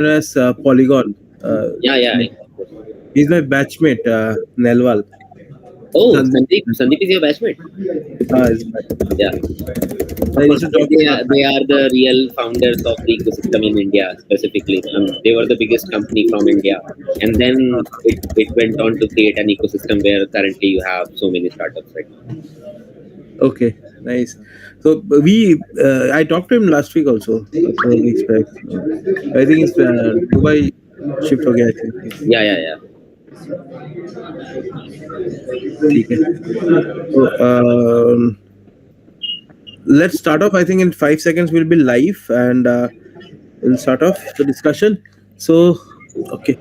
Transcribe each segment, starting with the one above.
as Polygon. Yeah. He's my batchmate, Nelwal. Oh, Sandeep. Sandeep is your batchmate. His batchmate. Yeah, I of used course. to talk about They are the real founders of the ecosystem in India, specifically. They were the biggest company from India, and then it went on to create an ecosystem where currently you have so many startups right now. Okay, nice. So I talked to him last week also, a couple of weeks back. I think it's Dubai shift हो गया, I think. Yeah. ठीक है. So let's start off. I think in 5 seconds we'll be live and we'll start off the discussion. So, okay.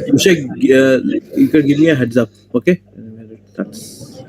Abhishek, you can give me a heads up, okay? That's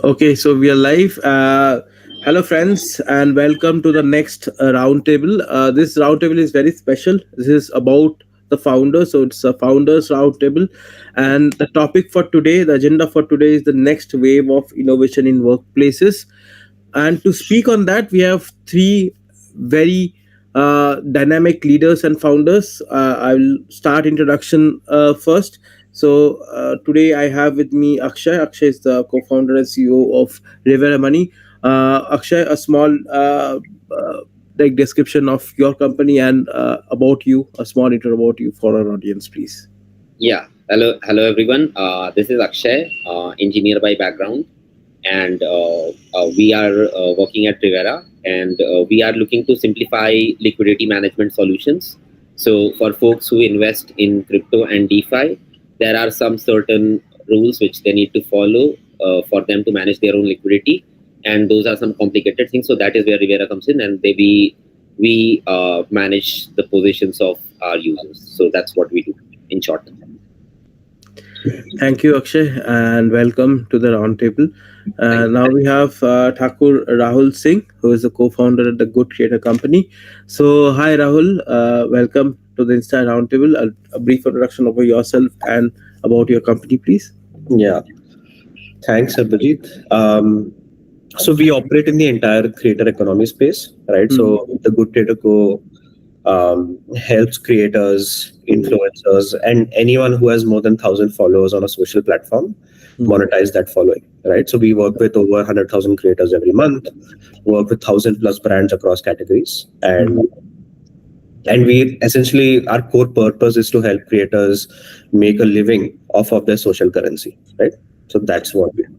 okay. So we are live. Hello, friends, and welcome to the next roundtable. This roundtable is very special. This is about the founders, so it's a founders roundtable, and the topic for today, the agenda for today, is the next wave of innovation in workplaces. And to speak on that, we have three very dynamic leaders and founders. I will start introduction first. So today I have with me Akshay. Akshay is the co-founder and CEO of Rivera Money. Akshay, a small like description of your company and about you, a small intro about you for our audience, please. Yeah. Hello everyone. This is Akshay, engineer by background, and we are working at Rivera, and we are looking to simplify liquidity management solutions. So for folks who invest in crypto and DeFi, there are some certain rules which they need to follow for them to manage their own liquidity, and those are some complicated things. So that is where Rivera comes in, and we manage the positions of our users. So that's what we do in short. Thank you, Akshay, and welcome to the roundtable. Now we have Thakur Rahul Singh, who is the co-founder at the Good Creator Company. So, hi Rahul, welcome to the Insta Roundtable. A brief introduction about yourself and about your company, please. Yeah, thanks, Abhijit. So we operate in the entire creator economy space, right? So the Good Creator Co. Helps creators, influencers, and anyone who has more than 1,000 followers on a social platform monetize that following, right? So we work with over 100,000 creators every month, work with 1,000 plus brands across categories, and we essentially, our core purpose is to help creators make a living off of their social currency, right? So that's what we do.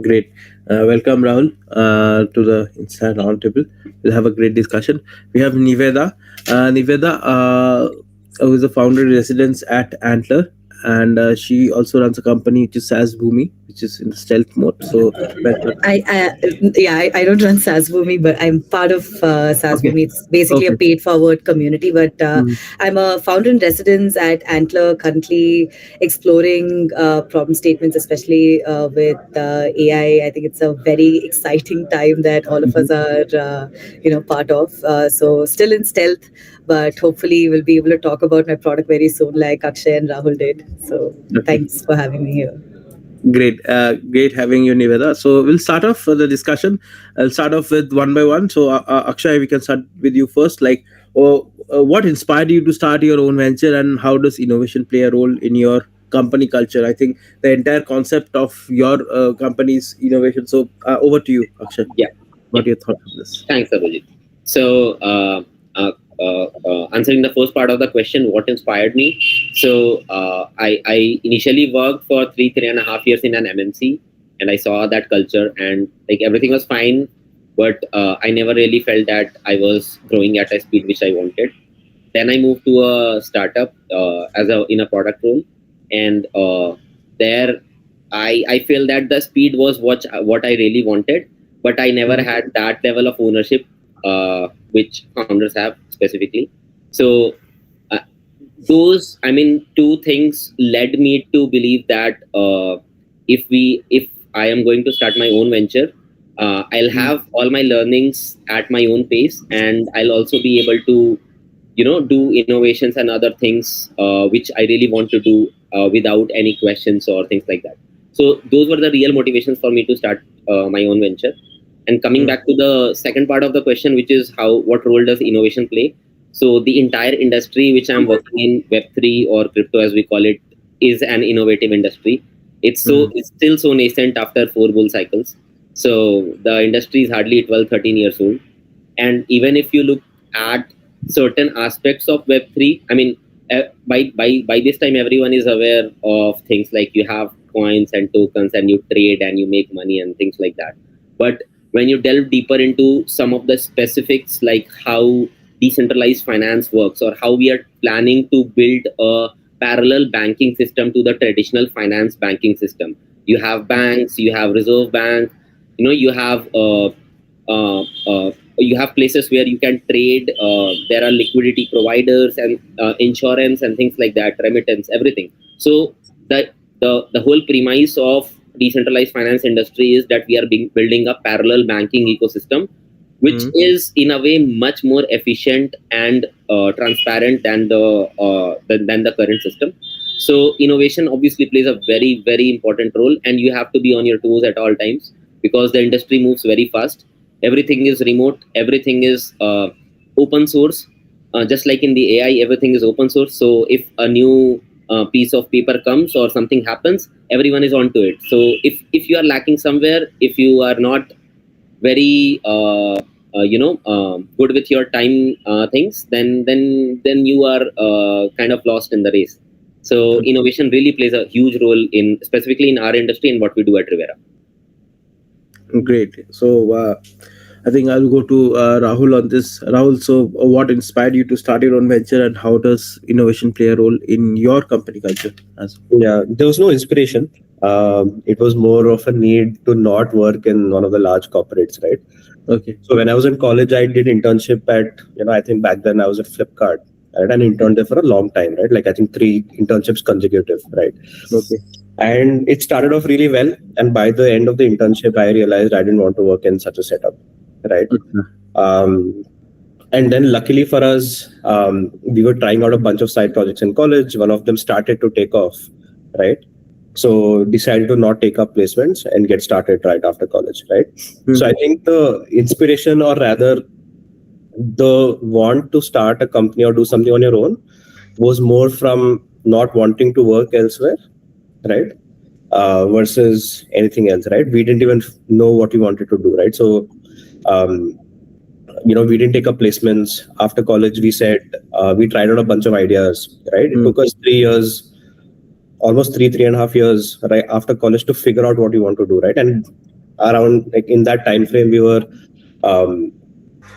Great. Welcome, Rahul, to the Insta Roundtable. We'll have a great discussion. We have Nivedha. Nivedha, who is the founder in residence at Antler, and she also runs a company which is SaaS Bhumi, which is in stealth mode. So, I don't run SaaS Bhumi, but I'm part of SaaS Bhumi. It's basically a paid forward community, but I'm a founder in residence at Antler, currently exploring problem statements, especially with AI. I think it's a very exciting time that all of us are, part of. So still in stealth, but hopefully we'll be able to talk about my product very soon, like Akshay and Rahul did. So thanks for having me here. Great, great having you, Nivedha. So we'll start off the discussion. I'll start off with one by one. So Akshay, we can start with you first. Like, what inspired you to start your own venture, and how does innovation play a role in your company culture? I think the entire concept of your company's innovation. So over to you, Akshay. Yeah. What your thoughts on this? Thanks, Abhijit. So answering the first part of the question, what inspired me? So I initially worked for three and a half years in an MNC, and I saw that culture, and like everything was fine, but I never really felt that I was growing at a speed which I wanted. Then I moved to a startup in a product role, and there I feel that the speed was what I really wanted, but I never had that level of ownership, which founders have specifically. So uh, those, I mean, two things led me to believe that if I am going to start my own venture, I'll have all my learnings at my own pace, and I'll also be able to do innovations and other things which I really want to do without any questions or things like that. So those were the real motivations for me to start my own venture. And coming back to the second part of the question, which is what role does innovation play? So the entire industry which I'm working in, Web3 or crypto as we call it, is an innovative industry. It's still so nascent after 4 bull cycles. So the industry is hardly 12, 13 years old. And even if you look at certain aspects of Web3, I mean, by this time, everyone is aware of things like you have coins and tokens and you trade and you make money and things like that. But when you delve deeper into some of the specifics, like how decentralized finance works or how we are planning to build a parallel banking system to the traditional finance banking system, you have banks, you have reserve bank, you have you have places where you can trade. There are liquidity providers and insurance and things like that, remittance, everything. So the whole premise of decentralized finance industry is that we are building a parallel banking ecosystem, which is in a way much more efficient and transparent than the current system. So innovation obviously plays a very, very important role, and you have to be on your toes at all times because the industry moves very fast. Everything is remote, everything is open source. Just like in the AI, everything is open source. So if a new piece of paper comes or something happens, everyone is onto it. So if you are lacking somewhere, if you are not very good with your time things, then you are kind of lost in the race. So innovation really plays a huge role in specifically in our industry and what we do at Rivera. Great. So I think I'll go to Rahul on this. Rahul, so what inspired you to start your own venture, and how does innovation play a role in your company culture? Yeah, there was no inspiration. It was more of a need to not work in one of the large corporates, right? Okay. So when I was in college, I did internship at, I think back then I was at Flipkart, right? And interned there for a long time, right? Like I think 3 internships consecutive, right? Okay. And it started off really well. And by the end of the internship, I realized I didn't want to work in such a setup, right? And then luckily for us, we were trying out a bunch of side projects in college. One of them started to take off, right? So decided to not take up placements and get started right after college, right? So I think the inspiration, or rather the want to start a company or do something on your own, was more from not wanting to work elsewhere, right? Versus anything else, right? We didn't even know what we wanted to do, right? So we didn't take up placements after college. We said we tried out a bunch of ideas, right? It took us 3 years, almost 3.5 years, right after college, to figure out what we want to do, right? And around like in that time frame, we were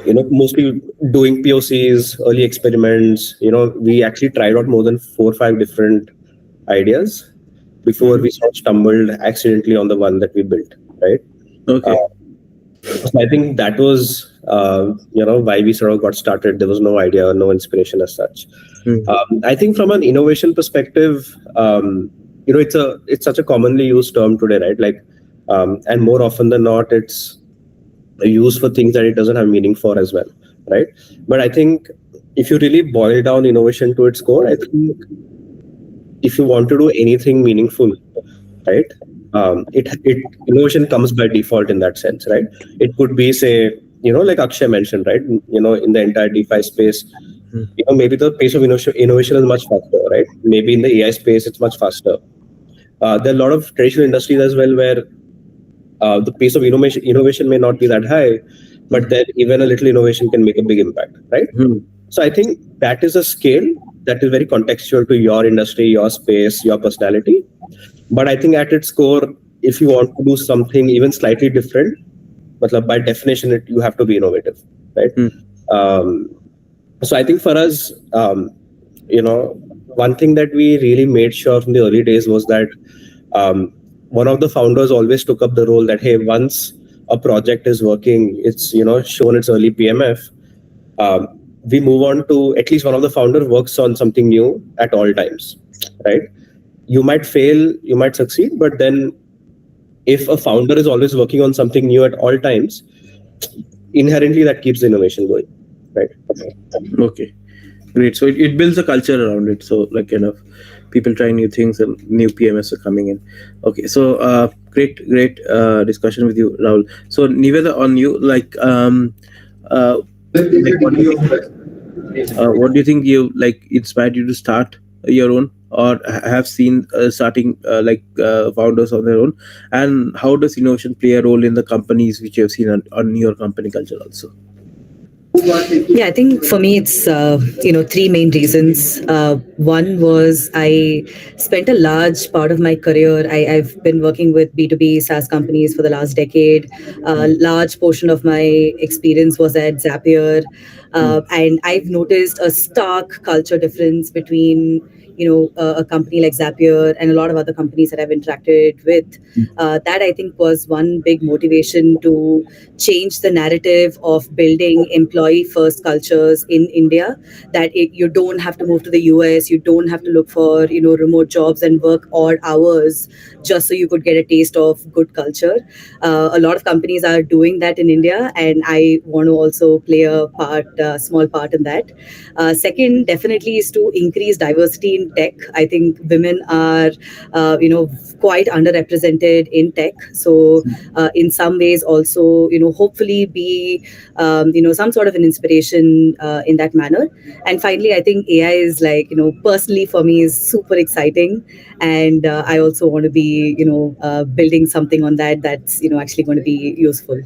mostly doing POCs, early experiments. We actually tried out more than 4 or 5 different ideas before we sort of stumbled accidentally on the one that we built, right? Okay. So I think that was why we sort of got started. There was no idea, no inspiration as such. I think from an innovation perspective, it's such a commonly used term today, right? Like, and more often than not, it's used for things that it doesn't have meaning for as well, right? But I think if you really boil down innovation to its core, I think if you want to do anything meaningful, right, innovation comes by default in that sense, right? It could be, say, like Akshay mentioned, right? In the entire DeFi space, maybe the pace of innovation is much faster, right? Maybe in the AI space, it's much faster. There are a lot of traditional industries as well where the pace of innovation may not be that high, but then even a little innovation can make a big impact, right? So I think that is a scale that is very contextual to your industry, your space, your personality. But I think at its core, if you want to do something even slightly different, but by definition, you have to be innovative, right? So I think for us, one thing that we really made sure from the early days was that one of the founders always took up the role that, hey, once a project is working, it's shown its early PMF, we move on to at least one of the founder works on something new at all times, right? You might fail, you might succeed, but then if a founder is always working on something new at all times, inherently that keeps the innovation going, right? Okay, great. So it builds a culture around it. So like people trying new things and new PMS are coming in. Okay, so great discussion with you, Rahul. So Nivedha, on you, like what do you think you like inspired you to start your own, or have seen starting founders on their own, and how does innovation play a role in the companies which you have seen on your company culture also? Yeah, I think for me it's three main reasons. One was I spent a large part of my career. I've been working with B2B SaaS companies for the last decade. A large portion of my experience was at Zapier, and I've noticed a stark culture difference between a company like Zapier and a lot of other companies that I've interacted with. That I think was one big motivation to change the narrative of building employee first cultures in India, that you don't have to move to the US, you don't have to look for remote jobs and work odd hours just so you could get a taste of good culture. A lot of companies are doing that in India, and I want to also play a small part in that. Second, definitely is to increase diversity in tech. I think women are quite underrepresented in tech, so in some ways also hopefully be some sort of an inspiration in that manner. And finally, I think AI is like personally for me is super exciting, and I also want to be building something on that's actually going to be useful.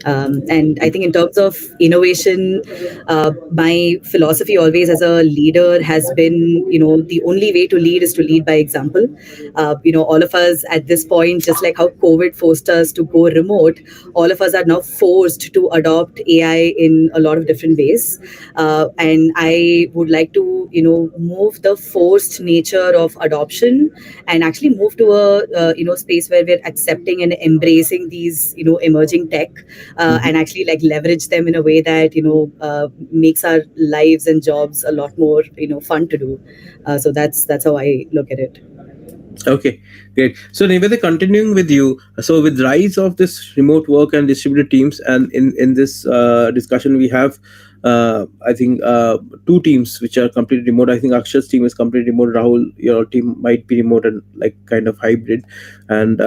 And I think in terms of innovation, my philosophy always as a leader has been, the only way to lead is to lead by example. All of us at this point, just like how COVID forced us to go remote, all of us are now forced to adopt AI in a lot of different ways. And I would like to, move the forced nature of adoption and actually move to a, space where we're accepting and embracing these, emerging tech, and actually like leverage them in a way that makes our lives and jobs a lot more fun to do. So that's how I look at it. Okay, great. So Nivedha, continuing with you, so with rise of this remote work and distributed teams, and in this discussion we have, I think two teams which are completely remote. I think Akshay's team is completely remote. Rahul, your team might be remote and like kind of hybrid. And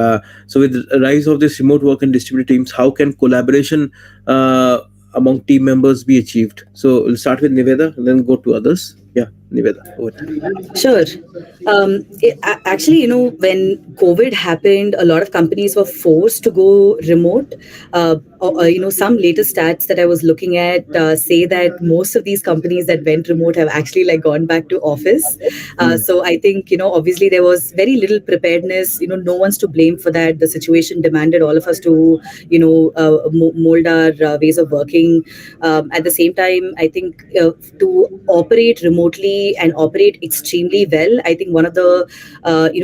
so with the rise of this remote work and distributed teams, how can collaboration among team members be achieved? So we'll start with Nivedha and then go to others. Yeah, Nivedha, over to you. Sure. Actually, when COVID happened, a lot of companies were forced to go remote. Some latest stats that I was looking at say that most of these companies that went remote have actually like gone back to office. So I think, obviously there was very little preparedness. No one's to blame for that. The situation demanded all of us to, mold our ways of working. At the same time, I think to operate remotely and operate extremely well, I think one of the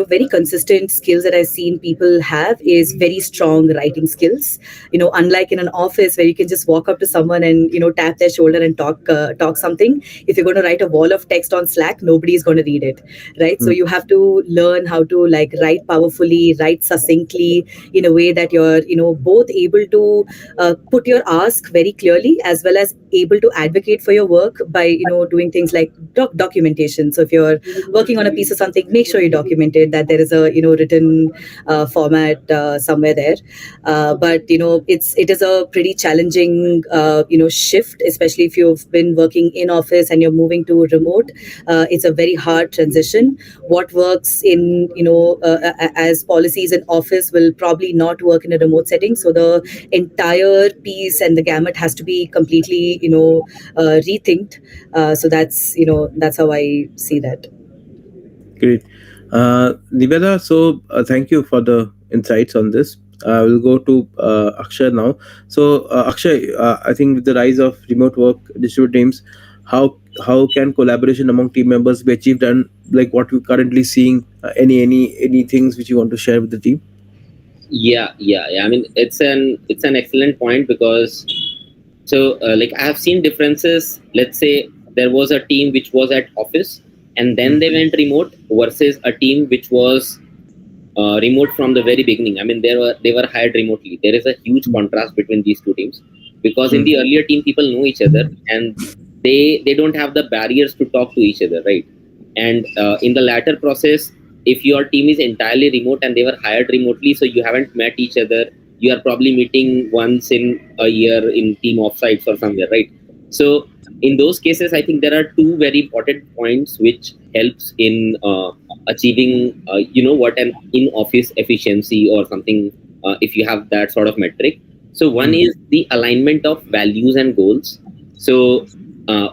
very consistent skills that I've seen people have is very strong writing skills. Unlike in an office where you can just walk up to someone and tap their shoulder and talk something. If you're going to write a wall of text on Slack, nobody is going to read it, right? So you have to learn how to like write powerfully, write succinctly in a way that you're both able to put your ask very clearly, as well as able to advocate for your work by doing things like documentation. So if you're working on a piece of something, make sure you document it, that there is a written format somewhere there. But it is a pretty challenging shift, especially if you've been working in office and you're moving to remote. It's a very hard transition. What works in as policies in office will probably not work in a remote setting. So the entire piece and the gamut has to be completely rethinked. So that's how I see that. Great. Nivedha, so thank you for the insights on this. We'll go to Akshay now. So, Akshay, I think with the rise of remote work, distributed teams, how can collaboration among team members be achieved, and like what we're currently seeing? Any things which you want to share with the team? Yeah. I mean, it's an excellent point, because like I have seen differences. Let's say there was a team which was at office and then they went remote, versus a team which was remote from the very beginning. I mean, they were hired remotely. There is a huge contrast between these two teams, because in the earlier team people know each other, and they don't have the barriers to talk to each other, right? And in the latter process, if your team is entirely remote and they were hired remotely, so you haven't met each other, you are probably meeting once in a year in team offsites or somewhere, right? So in those cases, I think there are two very important points which helps in achieving what, an in-office efficiency or something, if you have that sort of metric. So one is the alignment of values and goals. So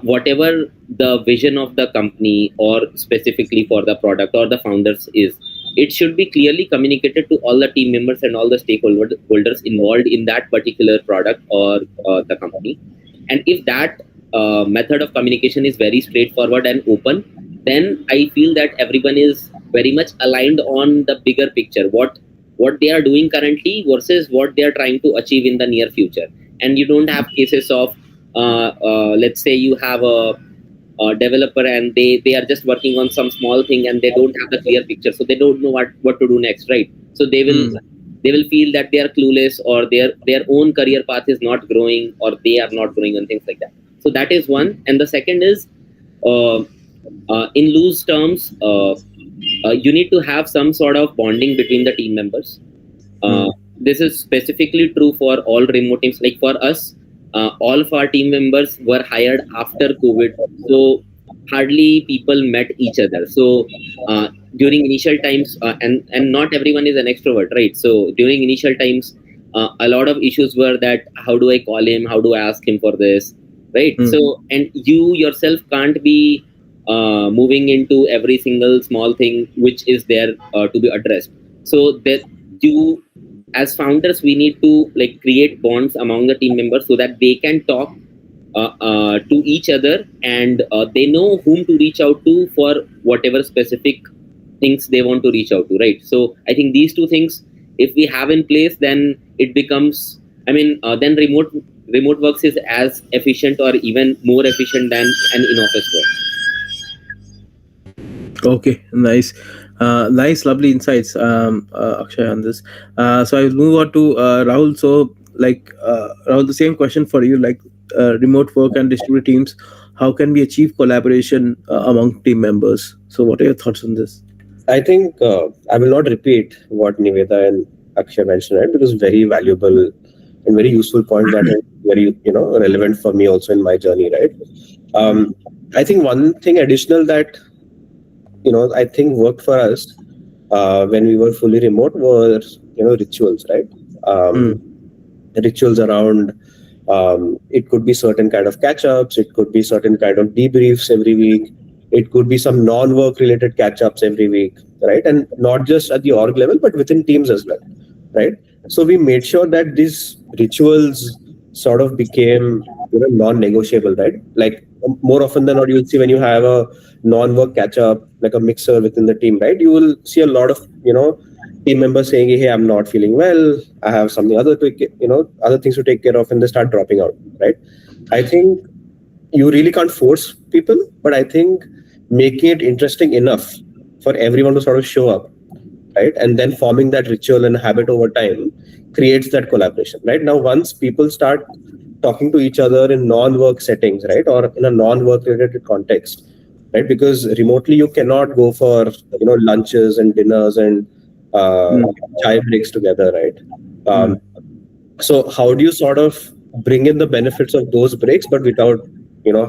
whatever the vision of the company, or specifically for the product or the founders, is, it should be clearly communicated to all the team members and all the stakeholders involved in that particular product or the company. And if that method of communication is very straightforward and open, then I feel that everyone is very much aligned on the bigger picture, what they are doing currently versus what they are trying to achieve in the near future. And you don't have cases of let's say you have a developer and they are just working on some small thing and they don't have the clear picture, so they don't know what to do next, right? So they will feel that they are clueless, or their own career path is not growing, or they are not growing, and things like that. So that is one. And the second is, uh, in loose terms, you need to have some sort of bonding between the team members. This is specifically true for all remote teams. Like for us, all of our team members were hired after COVID, so hardly people met each other. So during initial times, and not everyone is an extrovert, right? So during initial times, a lot of issues were that, how do I call him? How do I ask him for this? Right. So, and you yourself can't be moving into every single small thing which is there to be addressed. So that you, as founders, we need to like create bonds among the team members so that they can talk to each other, and they know whom to reach out to for whatever specific things they want to reach out to, right? So I think these two things, if we have in place, then it becomes, I mean, then remote works is as efficient or even more efficient than an in-office work. Okay, nice. Nice, lovely insights, Akshay, on this. So I will move on to Rahul. So, Rahul, the same question for you. Remote work and distributed teams, how can we achieve collaboration among team members? So, what are your thoughts on this? I think I will not repeat what Nivedha and Akshay mentioned, right? Because very valuable and very useful points that are very relevant for me also in my journey, right? I think one thing additional that I think worked for us when we were fully remote was rituals, right? Rituals around it could be certain kind of catch-ups, it could be certain kind of debriefs every week, it could be some non-work related catch-ups every week, right? And not just at the org level, but within teams as well, right? So we made sure that these rituals sort of became non-negotiable, right? Like more often than not, you'll see when you have a non-work catch-up, like a mixer within the team, right? You will see a lot of team members saying, "Hey, I'm not feeling well. I have something other things to take care of," and they start dropping out, right? I think you really can't force people, but I think making it interesting enough for everyone to sort of show up, right, and then forming that ritual and habit over time creates that collaboration, right? Now, once people start talking to each other in non-work settings, right, or in a non-work related context, right, because remotely you cannot go for lunches and dinners and chai breaks together, right? So how do you sort of bring in the benefits of those breaks, but without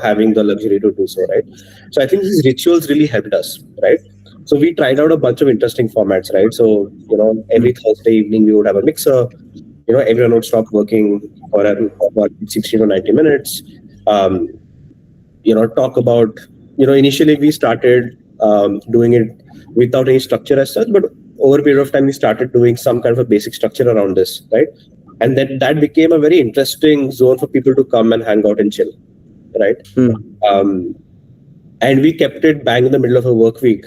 having the luxury to do so, right? So I think these rituals really helped us, right? So we tried out a bunch of interesting formats, right? So every Thursday evening we would have a mixer. Everyone would stop working for about 60 to 90 minutes. Talk about initially we started doing it without any structure as such, but over a period of time we started doing some kind of a basic structure around this, right? And then that became a very interesting zone for people to come and hang out and chill, right? And we kept it bang in the middle of a work week,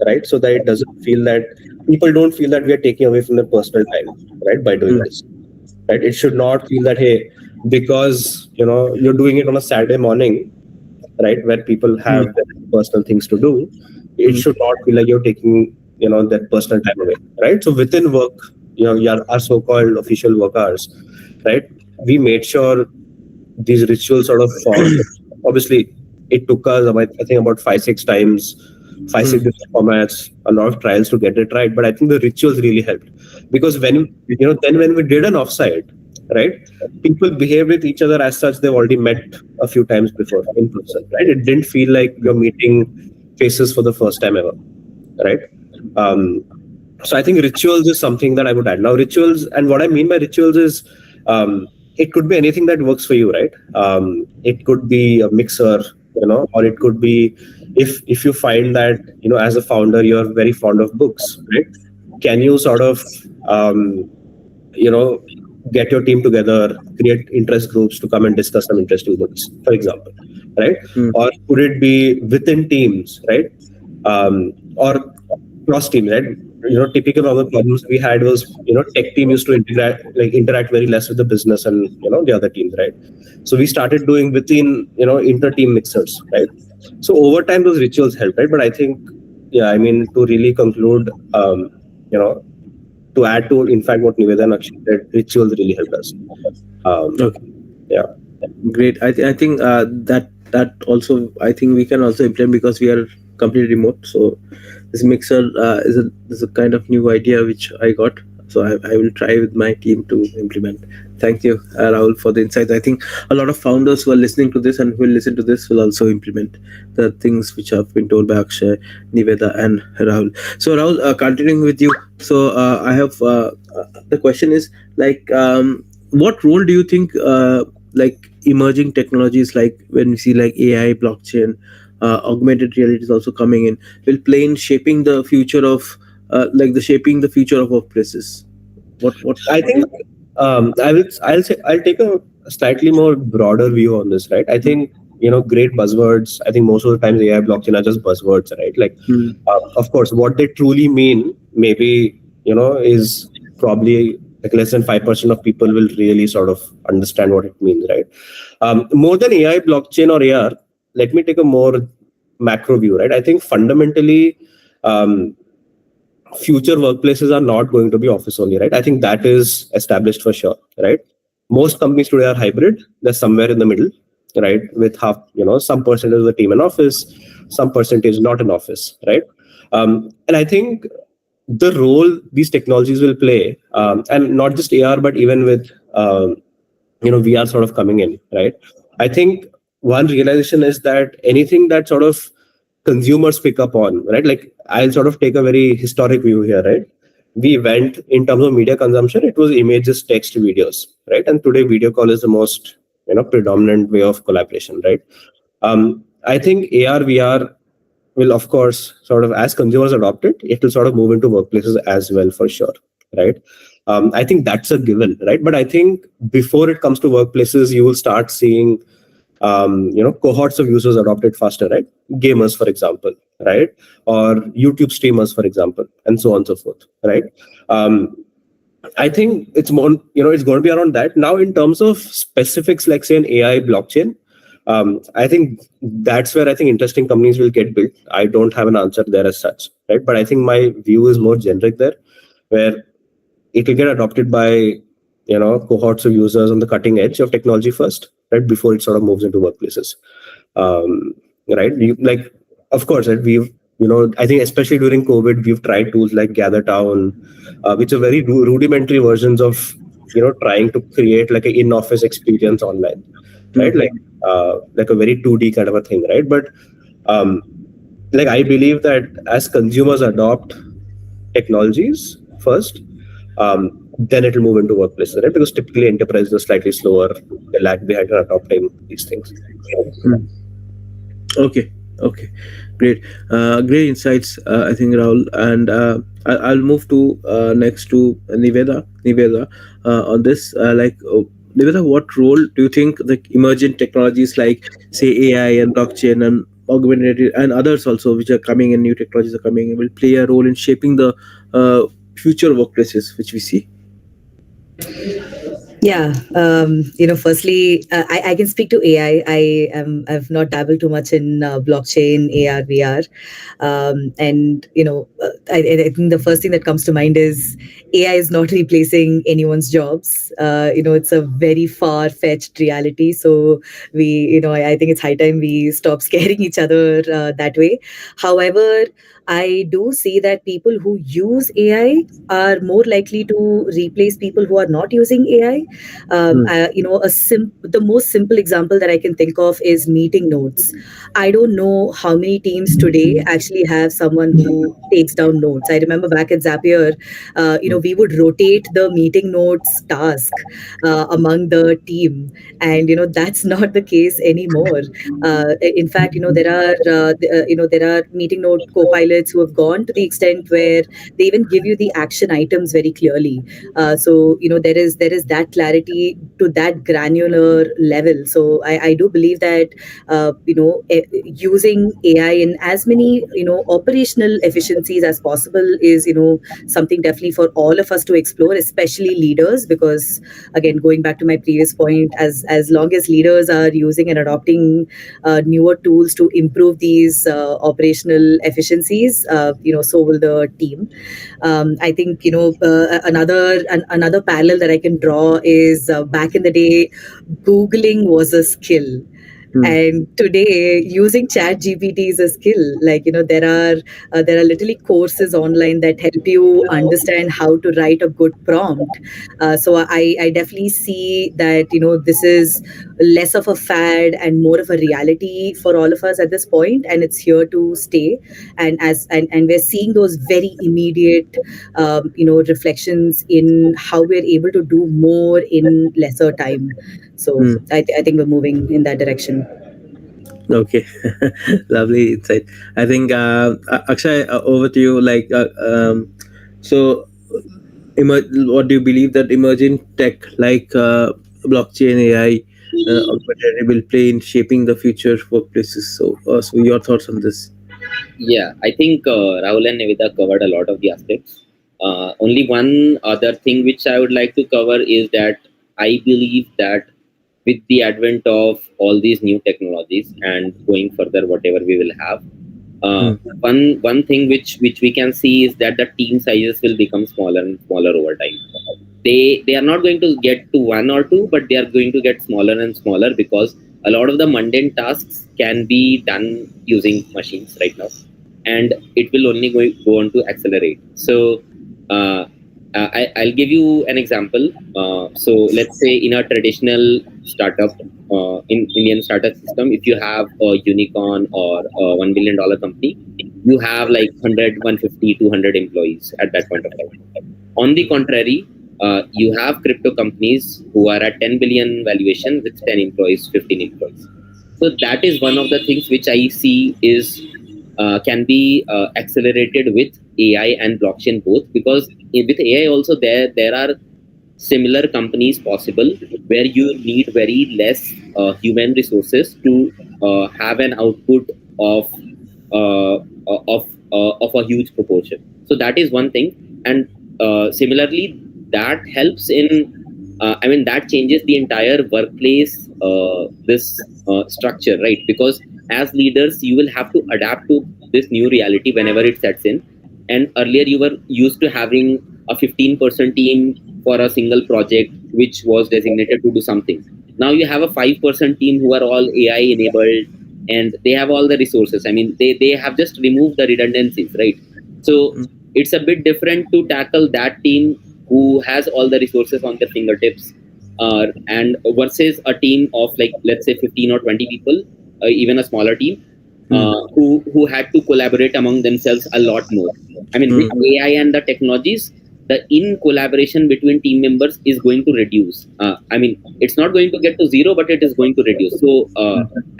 right? So that it doesn't feel that people don't feel that we are taking away from their personal time, right? By doing this, right? It should not feel that, hey, because you're doing it on a Saturday morning, right, where people have their personal things to do, it should not feel like you're taking that personal time away, right? So within work, our so-called official work hours, right, we made sure these rituals sort of formed. Obviously, it took us about, I think, about 5-6 times, 5-6 different formats, a lot of trials to get it right. But I think the rituals really helped, because then when we did an offsite, right, people behaved with each other as such they've already met a few times before in person, right? It didn't feel like you're meeting faces for the first time ever, right? Um, so I think rituals is something that I would add. Now, rituals, and what I mean by rituals is, it could be anything that works for you, right? It could be a mixer, or it could be, if you find that as a founder you're very fond of books, right? Can you sort of you know get your team together, create interest groups to come and discuss some interesting books, for example, right? Or could it be within teams, right? Or cross teams, right? Typical of the problems we had was, tech team used to interact very less with the business and the other teams, right? So we started doing within inter team mixers, right? So over time those rituals help, right? But I think, yeah, I mean, to really conclude, you know to add to, in fact, what Nivedha and Akshay said, rituals really helped us. Okay. Yeah. Great. I think that also, I think we can also implement, because we are completely remote. So this mixer is a kind of new idea which I got. So I will try with my team to implement. Thank you, Rahul, for the insights. I think a lot of founders who are listening to this and who will listen to this will also implement the things which have been told by Akshay, Nivedha, and Rahul. So Rahul, continuing with you. So I have the question is, like, what role do you think like emerging technologies, like when we see like AI, blockchain, augmented reality is also coming in, will play in shaping the future of like the shaping the future of workplaces? What I think I'll take a slightly more broader view on this, right? I think great buzzwords. I think most of the times AI, blockchain are just buzzwords, right? Like, of course, what they truly mean maybe is probably like less than 5% of people will really sort of understand what it means, right? More than AI, blockchain, or AR, let me take a more macro view, right? I think fundamentally, future workplaces are not going to be office only, right? I think that is established for sure, right? Most companies today are hybrid. They're somewhere in the middle, right? With half, some percentage of the team in office, some percentage not in office, right? And I think the role these technologies will play, and not just AR, but even with VR sort of coming in, right? I think one realization is that anything that sort of consumers pick up on, right? Like, I'll sort of take a very historic view here, right? We went in terms of media consumption, it was images, text, videos, right? And today video call is the most predominant way of collaboration, right? I think AR, VR will, of course, sort of, as consumers adopt it, it will sort of move into workplaces as well, for sure, right? I think that's a given, right? But I think before it comes to workplaces, you will start seeing cohorts of users adopt it faster, right? Gamers, for example, right? Or YouTube streamers, for example, and so on and so forth, right? I think it's more, it's going to be around that. Now, in terms of specifics, like say an AI, blockchain, I think that's where I think interesting companies will get built. I don't have an answer there as such, right? But I think my view is more generic there, where it will get adopted by cohorts of users on the cutting edge of technology first, right, before it sort of moves into workplaces. Right, like, of course, right, we've I think especially during COVID, we've tried tools like GatherTown, which are very rudimentary versions of trying to create like an in-office experience online, right? Like a very 2D kind of a thing, right? But like, I believe that as consumers adopt technologies first, then it will move into workplaces, right? Because typically enterprises are slightly slower, they lag behind in adopting these things. Okay, great, great insights. I think, Rahul, and I'll move to next to Nivedha on this. Nivedha, what role do you think the emerging technologies like say AI and blockchain and augmented and others also which are coming, and new technologies are coming, will play a role in shaping the future workplaces which we see? Yeah, firstly, I can speak to AI. I've not dabbled too much in blockchain, AR, VR, and I think the first thing that comes to mind is AI is not replacing anyone's jobs. It's a very far-fetched reality. So I think it's high time we stop scaring each other that way. However, I do see that people who use AI are more likely to replace people who are not using AI. Mm. The most simple example that I can think of is meeting notes. I don't know how many teams today actually have someone who takes down notes. I remember back at Zapier, we would rotate the meeting notes task among the team, and that's not the case anymore. In fact, there are meeting note co-pilots who have gone to the extent where they even give you the action items very clearly. So there is that clarity to that granular level. So I do believe that using AI in as many operational efficiencies as possible is something definitely for all of us to explore, especially leaders, because again, going back to my previous point, as long as leaders are using and adopting newer tools to improve these operational efficiencies, so will the team. I think another parallel that I can draw is back in the day, Googling was a skill. Mm. And today, using Chat GPT is a skill. Like there are literally courses online that help you understand how to write a good prompt. So I definitely see that this is less of a fad and more of a reality for all of us at this point, and it's here to stay. And we're seeing those very immediate reflections in how we're able to do more in lesser time. So Mm. I think we're moving in that direction. Okay, lovely insight. I think Akshay, over to you. So, what do you believe that emerging tech like blockchain, AI, augmented will play in shaping the future workplaces? So your thoughts on this? Yeah, I think Rahul and Nivedha covered a lot of the aspects. Only one other thing which I would like to cover is that I believe that with the advent of all these new technologies and going further, whatever we will have, uh, Mm. one thing which we can see is that the team sizes will become smaller and smaller over time. They are not going to get to one or two, but they are going to get smaller and smaller because a lot of the mundane tasks can be done using machines right now, and it will only go on to accelerate. So uh, I'll give you an example. So let's say in a traditional startup, in Indian startup system, if you have a unicorn or a $1 billion company, you have like 100, 150, 200 employees at that point of time. On the contrary, you have crypto companies who are at 10 billion valuation with 10 employees, 15 employees. So that is one of the things which I see is can be accelerated with AI and blockchain both, because with AI also there are similar companies possible where you need very less human resources to have an output uh, of a huge proportion. So that is one thing, and similarly, that helps in. I mean, that changes the entire workplace, this structure, right? Because as leaders, you will have to adapt to this new reality whenever it sets in. And earlier, you were used to having a 15% team for a single project which was designated to do something. Now you have a 5% team who are all AI enabled and they have all the resources. I mean, they have just removed the redundancies, right? So Mm. it's a bit different to tackle that team who has all the resources on their fingertips, and versus a team of like, let's say 15 or 20 people, even a smaller team, Mm. who had to collaborate among themselves a lot more. I mean, with Mm. AI and the technologies, the in collaboration between team members is going to reduce. I mean, it's not going to get to zero, but it is going to reduce. So,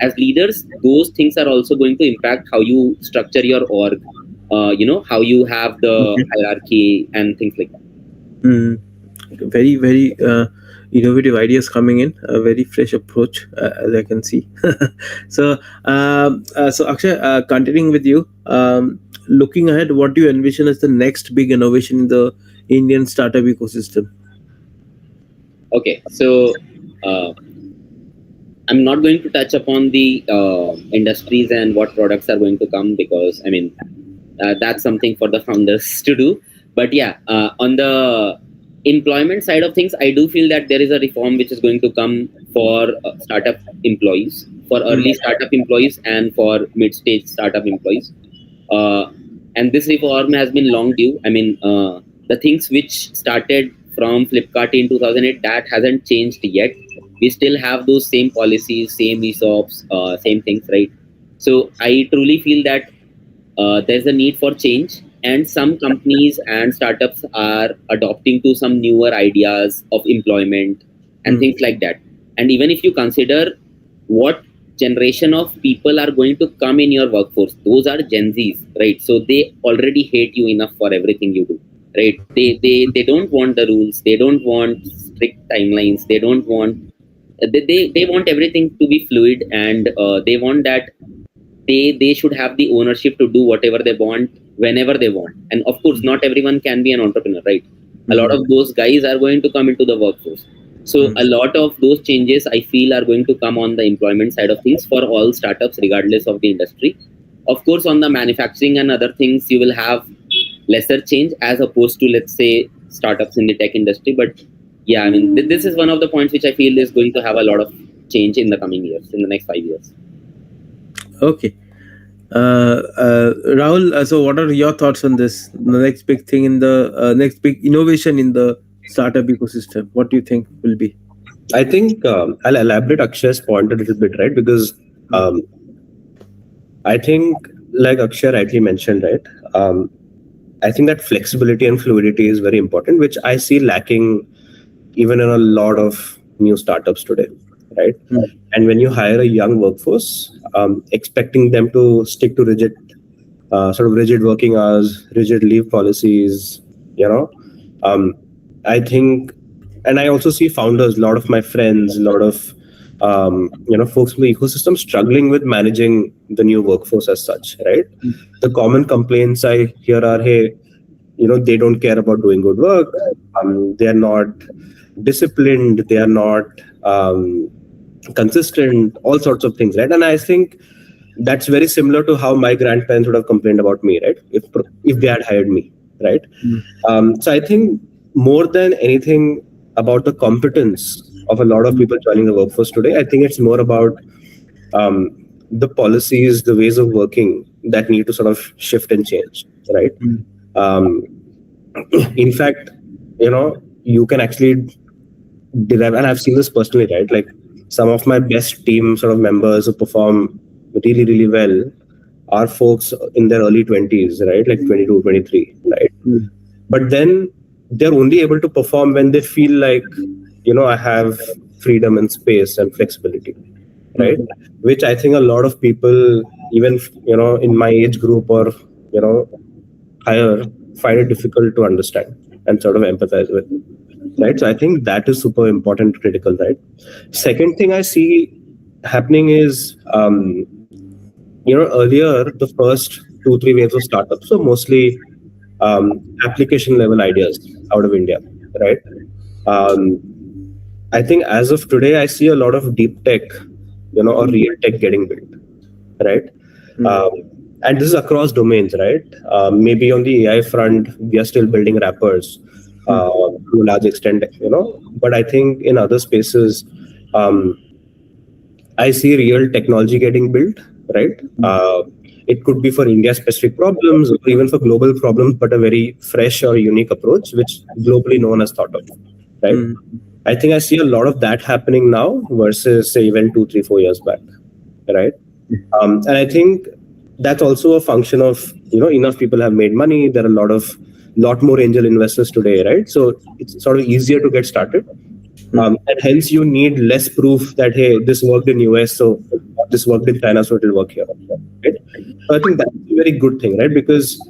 as leaders, those things are also going to impact how you structure your org. How you have the Okay. hierarchy and things like that. Mm. Very, very innovative ideas coming in, a very fresh approach, as I can see. So Akshay, continuing with you, looking ahead, what do you envision as the next big innovation in the Indian startup ecosystem? Okay, so I'm not going to touch upon the industries and what products are going to come, because I mean that's something for the founders to do. But yeah, on the employment side of things, I do feel that there is a reform which is going to come for startup employees, for early startup employees, and for mid-stage startup employees. And this reform has been long due. I mean, the things which started from Flipkart in 2008, that hasn't changed yet. We still have those same policies, same ESOPs, same things, right? So I truly feel that there's a need for change, and some companies and startups are adopting to some newer ideas of employment and things like that. And even if you consider what generation of people are going to come in your workforce, those are Gen Zs, right? So they already hate you enough for everything you do, right? They don't want the rules, they don't want strict timelines, they don't want they want everything to be fluid, and they want that they should have the ownership to do whatever they want whenever they want. And of course, not everyone can be an entrepreneur, right? A lot of those guys are going to come into the workforce. So a lot of those changes I feel are going to come on the employment side of things for all startups, regardless of the industry. Of course, on the manufacturing and other things, you will have lesser change as opposed to, let's say, startups in the tech industry. But yeah, I mean, this is one of the points which I feel is going to have a lot of change in the coming years, in the next 5 years. Okay. Rahul, so what are your thoughts on this? The next big thing in the next big innovation in the startup ecosystem. What do you think will be? I think I'll elaborate Akshay's point a little bit, right? Because I think, like Akshay rightly mentioned, right? I think that flexibility and fluidity is very important, which I see lacking even in a lot of new startups today, right? And when you hire a young workforce, expecting them to stick to rigid working hours, rigid leave policies, I think, and I also see founders, a lot of my friends, a lot of folks in the ecosystem struggling with managing the new workforce as such, right? The common complaints I hear are, hey, they don't care about doing good work. They are not disciplined. They are not consistent. All sorts of things, right? And I think that's very similar to how my grandparents would have complained about me, right? If they had hired me, right? So I think more than anything about the competence of a lot of people joining the workforce today, I think it's more about the policies, the ways of working that need to sort of shift and change, right? In fact, you can actually derive, and I've seen this personally, right? Like some of my best team sort of members who perform really, really well are folks in their early 20s, right? Like 22, 23, right? But then they're only able to perform when they feel like, I have freedom and space and flexibility, right? Which I think a lot of people, even, in my age group or, higher, find it difficult to understand and sort of empathize with, right? So I think that is super important, critical, right? Second thing I see happening is, earlier, the first 2-3 waves of startups were mostly application level ideas out of India, right? I think as of today, I see a lot of deep tech, or real tech getting built, right? And this is across domains, right? Maybe on the AI front, we are still building wrappers to a large extent, but I think in other spaces, I see real technology getting built, right? It could be for India-specific problems or even for global problems, but a very fresh or unique approach, which globally no one has thought of, right? I think I see a lot of that happening now versus, say, even 2, 3, 4 years back, right? And I think that's also a function of, enough people have made money. There are a lot more angel investors today, right? So it's sort of easier to get started. And hence you need less proof that, hey, this worked in US, so this worked in China, so it will work here, right? So I think that's a very good thing, right? Because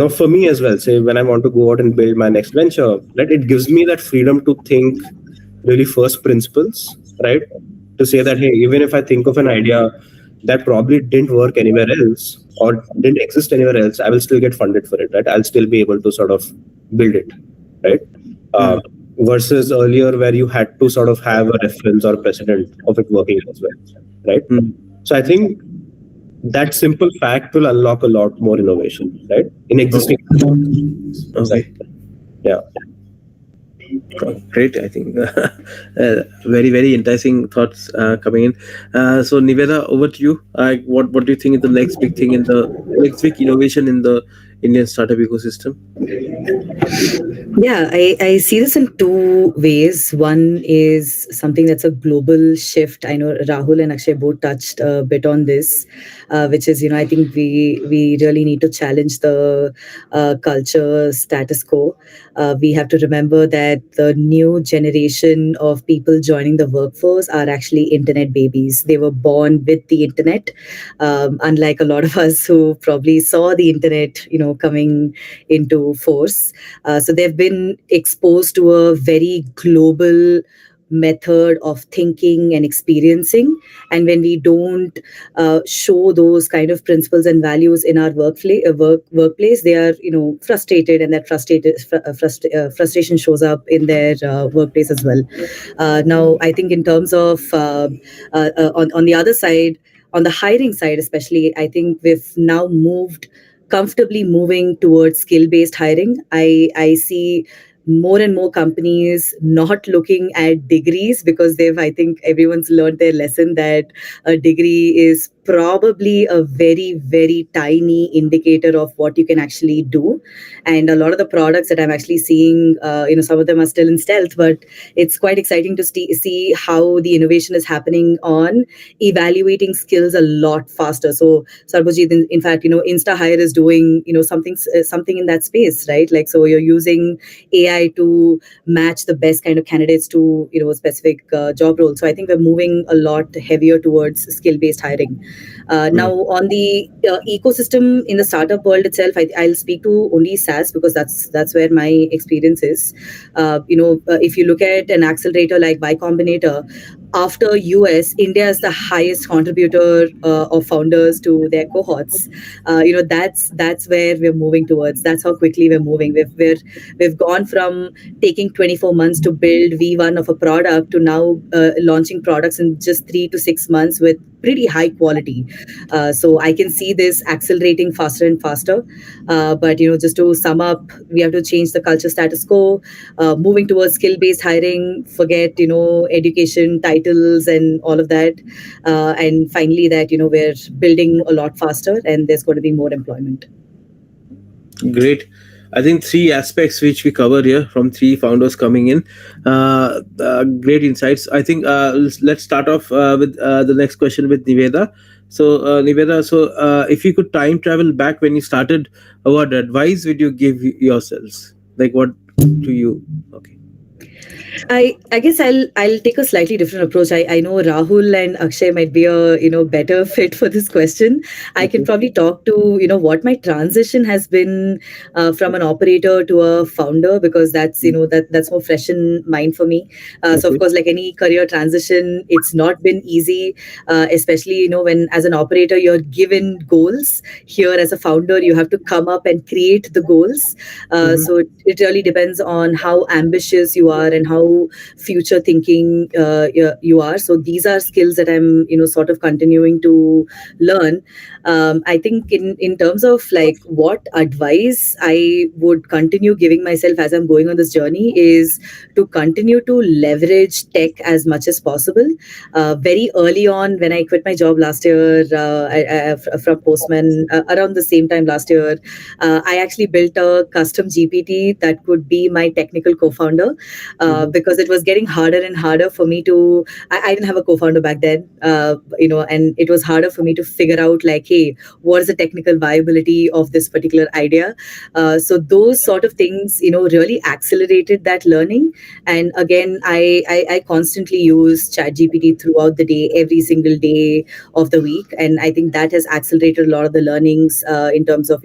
for me as well, say when I want to go out and build my next venture, right, it gives me that freedom to think really first principles, right? To say that, hey, even if I think of an idea that probably didn't work anywhere else or didn't exist anywhere else, I will still get funded for it, right? I'll still be able to sort of build it, right? Um, Versus earlier where you had to sort of have a reference or precedent of it working elsewhere, right? So I think that simple fact will unlock a lot more innovation, right? In existing. Okay. Yeah. Great. I think very, very enticing thoughts coming in. So Nivedha, over to you. What do you think is the next big thing in the next big innovation in the Indian startup ecosystem? Yeah, I see this in two ways. One is something that's a global shift. I know Rahul and Akshay both touched a bit on this, which is, I think we really need to challenge the culture status quo. We have to remember that the new generation of people joining the workforce are actually internet babies. They were born with the internet, unlike a lot of us who probably saw the internet, coming into force. So they've been exposed to a very global method of thinking and experiencing, and when we don't show those kind of principles and values in our workplace, they are frustrated, and that frustration shows up in their workplace as well. Now I think in terms of on the other side, on the hiring side especially, I think we've now moved comfortably moving towards skill based hiring. I see more and more companies not looking at degrees, because I think everyone's learned their lesson that a degree is probably a very, very tiny indicator of what you can actually do. And a lot of the products that I'm actually seeing, some of them are still in stealth, but it's quite exciting to see how the innovation is happening on evaluating skills a lot faster. So Sarbojit, in fact, Insta Hire is doing, something in that space, right? Like, so you're using AI to match the best kind of candidates to, a specific job role. So I think we're moving a lot heavier towards skill-based hiring. Now, on the ecosystem in the startup world itself, I'll speak to only SaaS, because that's where my experience is. If you look at an accelerator like Y Combinator, after US, India is the highest contributor of founders to their cohorts. That's where we're moving towards. That's how quickly we're moving. We've gone from taking 24 months to build V1 of a product to now launching products in just 3 to 6 months with pretty high quality. So I can see this accelerating faster and faster. But just to sum up, we have to change the culture status quo, moving towards skill-based hiring, forget education, titles, and all of that, and finally that we're building a lot faster, and there's going to be more employment. Great. I think three aspects which we cover here from three founders coming in. Great insights. I think let's start off with the next question with Nivedha. So, Nivedha, if you could time travel back when you started, what advice would you give yourselves? Like, what do you? Okay. I guess I'll take a slightly different approach. I know Rahul and Akshay might be a better fit for this question. I can probably talk to what my transition has been from an operator to a founder, because that's that's more fresh in mind for me. So of course, like any career transition, it's not been easy, especially when as an operator you're given goals. Here as a founder, you have to come up and create the goals. So it really depends on how ambitious you are and how future thinking you are. So these are skills that I'm sort of continuing to learn. I think in terms of like what advice I would continue giving myself as I'm going on this journey is to continue to leverage tech as much as possible. Very early on, when I quit my job last year from Postman, around the same time last year, I actually built a custom GPT that could be my technical co-founder, because it was getting harder and harder for me to. I didn't have a co-founder back then, and it was harder for me to figure out like, hey, what is the technical viability of this particular idea? So those sort of things, really accelerated that learning. And again, I constantly use ChatGPT throughout the day, every single day of the week, and I think that has accelerated a lot of the learnings in terms of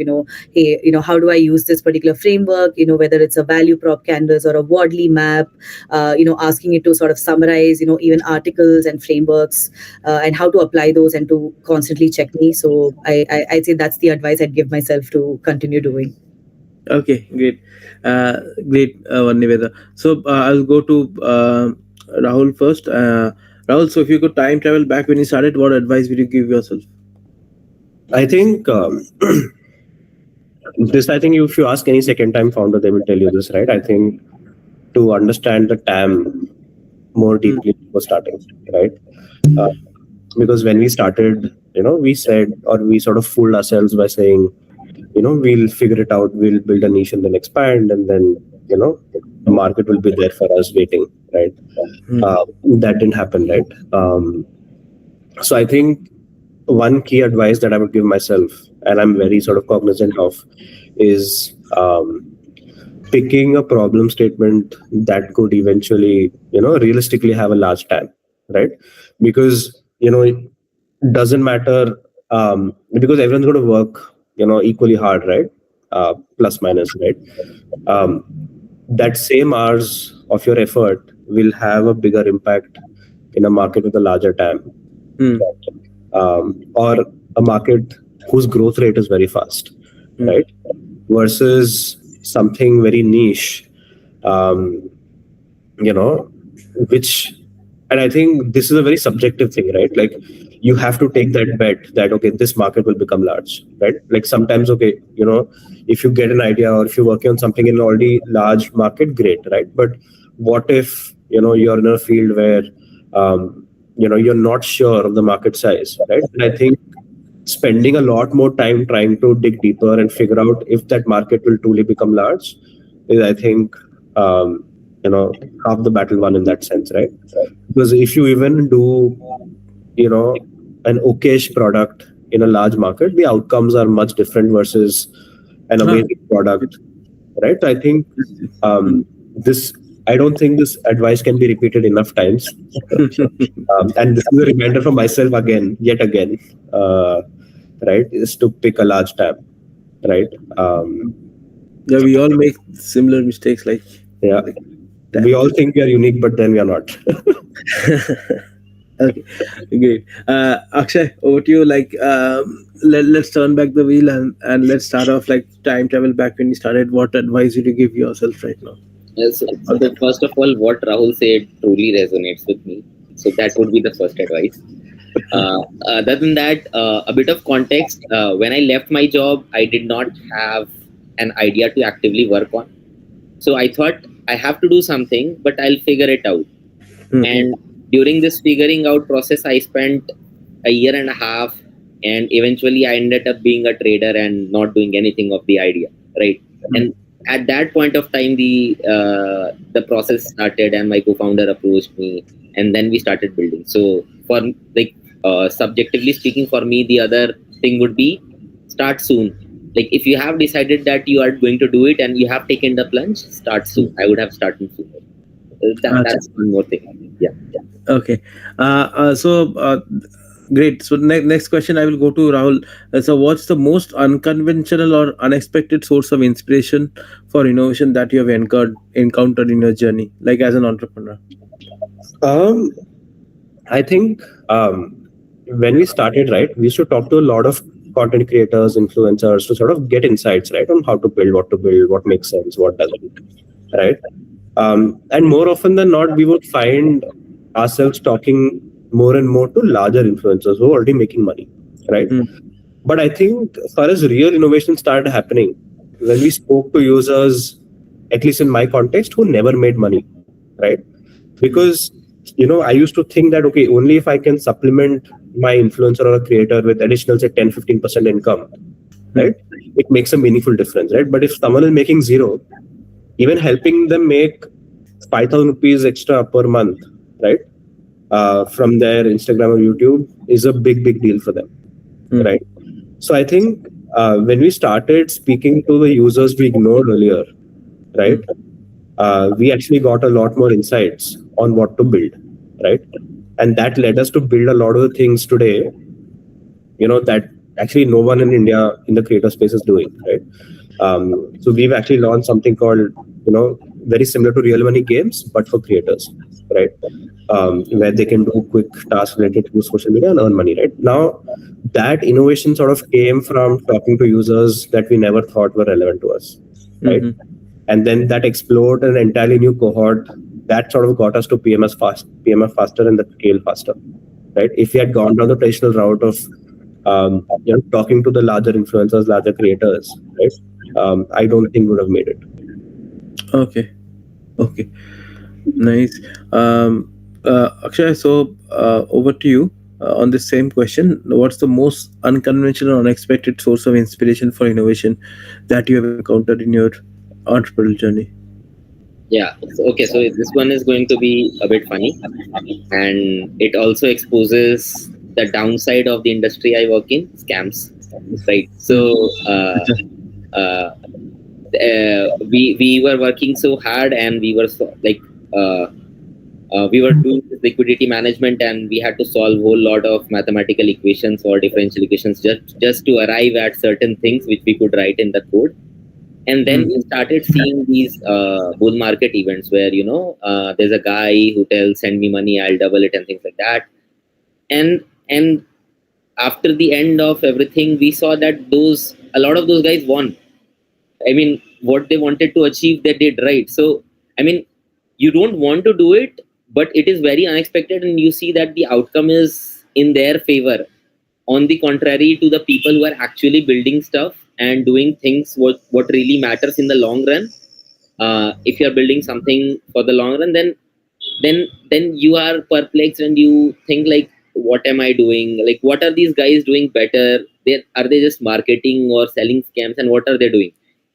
hey, how do I use this particular framework? Whether it's a value prop canvas or a Wordly map, asking it to sort of summarize, even articles and frameworks, and how to apply those and to constantly check me. So I'd say that's the advice I'd give myself to continue doing. Okay, great, great, Niveda. So I'll go to Rahul first. Rahul, so if you could time travel back when you started, what advice would you give yourself? I think I think if you ask any second time founder, they will tell you this, right? I think to understand the TAM more deeply before starting, right? Because when we started, we said, or we sort of fooled ourselves by saying, we'll figure it out, we'll build a niche and then expand, and then, the market will be there for us waiting, right? That didn't happen, right? So I think one key advice that I would give myself, and I'm very sort of cognizant of, is picking a problem statement that could eventually, realistically have a large TAM, right? Because, it doesn't matter, because everyone's going to work, equally hard, right? Plus minus, right? That same hours of your effort will have a bigger impact in a market with a larger TAM, or a market whose growth rate is very fast, right? Versus something very niche, which, and I think this is a very subjective thing, right? Like, you have to take that bet that, okay, this market will become large, right? Like sometimes, okay, if you get an idea or if you're working on something in an already large market, great, right? But what if, you're in a field where, you're not sure of the market size, right? And I think spending a lot more time trying to dig deeper and figure out if that market will truly become large is, I think, half the battle won in that sense, right? Because if you even do, an okayish product in a large market, the outcomes are much different versus an amazing product, right? I think I don't think this advice can be repeated enough times. And this is a reminder for myself yet again, right, is to pick a large tab, right? Yeah, we all make similar mistakes. Like, yeah, we all think we are unique, but then we are not. Okay, great. Akshay, over to you. Like, let's turn back the wheel and let's start off like time travel back when you started. What advice would you give yourself right now? Yes, so first of all, what Rahul said truly resonates with me. So that would be the first advice. Other than that, a bit of context. When I left my job, I did not have an idea to actively work on. So I thought I have to do something, but I'll figure it out. And during this figuring out process, I spent a year and a half, and eventually I ended up being a trader and not doing anything of the idea, right? And at that point of time, the process started, and my co-founder approached me, and then we started building. So for like subjectively speaking, for me, the other thing would be start soon. Like if you have decided that you are going to do it and you have taken the plunge, start soon. I would have started sooner. That's one more thing. Yeah. Okay. Great. So next question I will go to Rahul. So what's the most unconventional or unexpected source of inspiration for innovation that you have encountered in your journey, like as an entrepreneur? I think when we started, right, we used to talk to a lot of content creators, influencers to sort of get insights, right, on how to build, what makes sense, what doesn't, right? And more often than not, we would find ourselves talking more and more to larger influencers who are already making money, right? But I think as far as real innovation started happening, when we spoke to users, at least in my context, who never made money, right? Because, I used to think that, okay, only if I can supplement my influencer or a creator with additional, say, 10-15% income, right, it makes a meaningful difference, right? But if someone is making zero, even helping them make 5,000 rupees extra per month, right? From their Instagram or YouTube is a big deal for them, right? So I think when we started speaking to the users we ignored earlier, right, we actually got a lot more insights on what to build, right? And that led us to build a lot of the things today, that actually no one in India in the creator space is doing, right? So we've actually launched something called, very similar to real money games, but for creators, right? Where they can do quick tasks related to social media and earn money, right? Now, that innovation sort of came from talking to users that we never thought were relevant to us, right? And then that explored an entirely new cohort that sort of got us to PMF faster and the scale faster, right? If we had gone down the traditional route of talking to the larger influencers, larger creators, right? I don't think we would have made it. Okay. Nice. Akshay, so over to you on the same question. What's the most unconventional or unexpected source of inspiration for innovation that you have encountered in your entrepreneurial journey? Yeah. Okay. So this one is going to be a bit funny, and it also exposes the downside of the industry I work in: scams. Right. So we were working so hard, and we were we were doing this liquidity management, and we had to solve a whole lot of mathematical equations or differential equations just to arrive at certain things which we could write in the code. And then we started seeing these bull market events where there's a guy who tells, "Send me money, I'll double it," and things like that. And after the end of everything, we saw that a lot of those guys won. I mean, what they wanted to achieve, they did, right? So, I mean, you don't want to do it, but it is very unexpected, and you see that the outcome is in their favor. On the contrary to the people who are actually building stuff and doing things what really matters in the long run. If you are building something for the long run, then you are perplexed and you think like, what am I doing? Like, what are these guys doing better? Are they just marketing or selling scams, and what are they doing?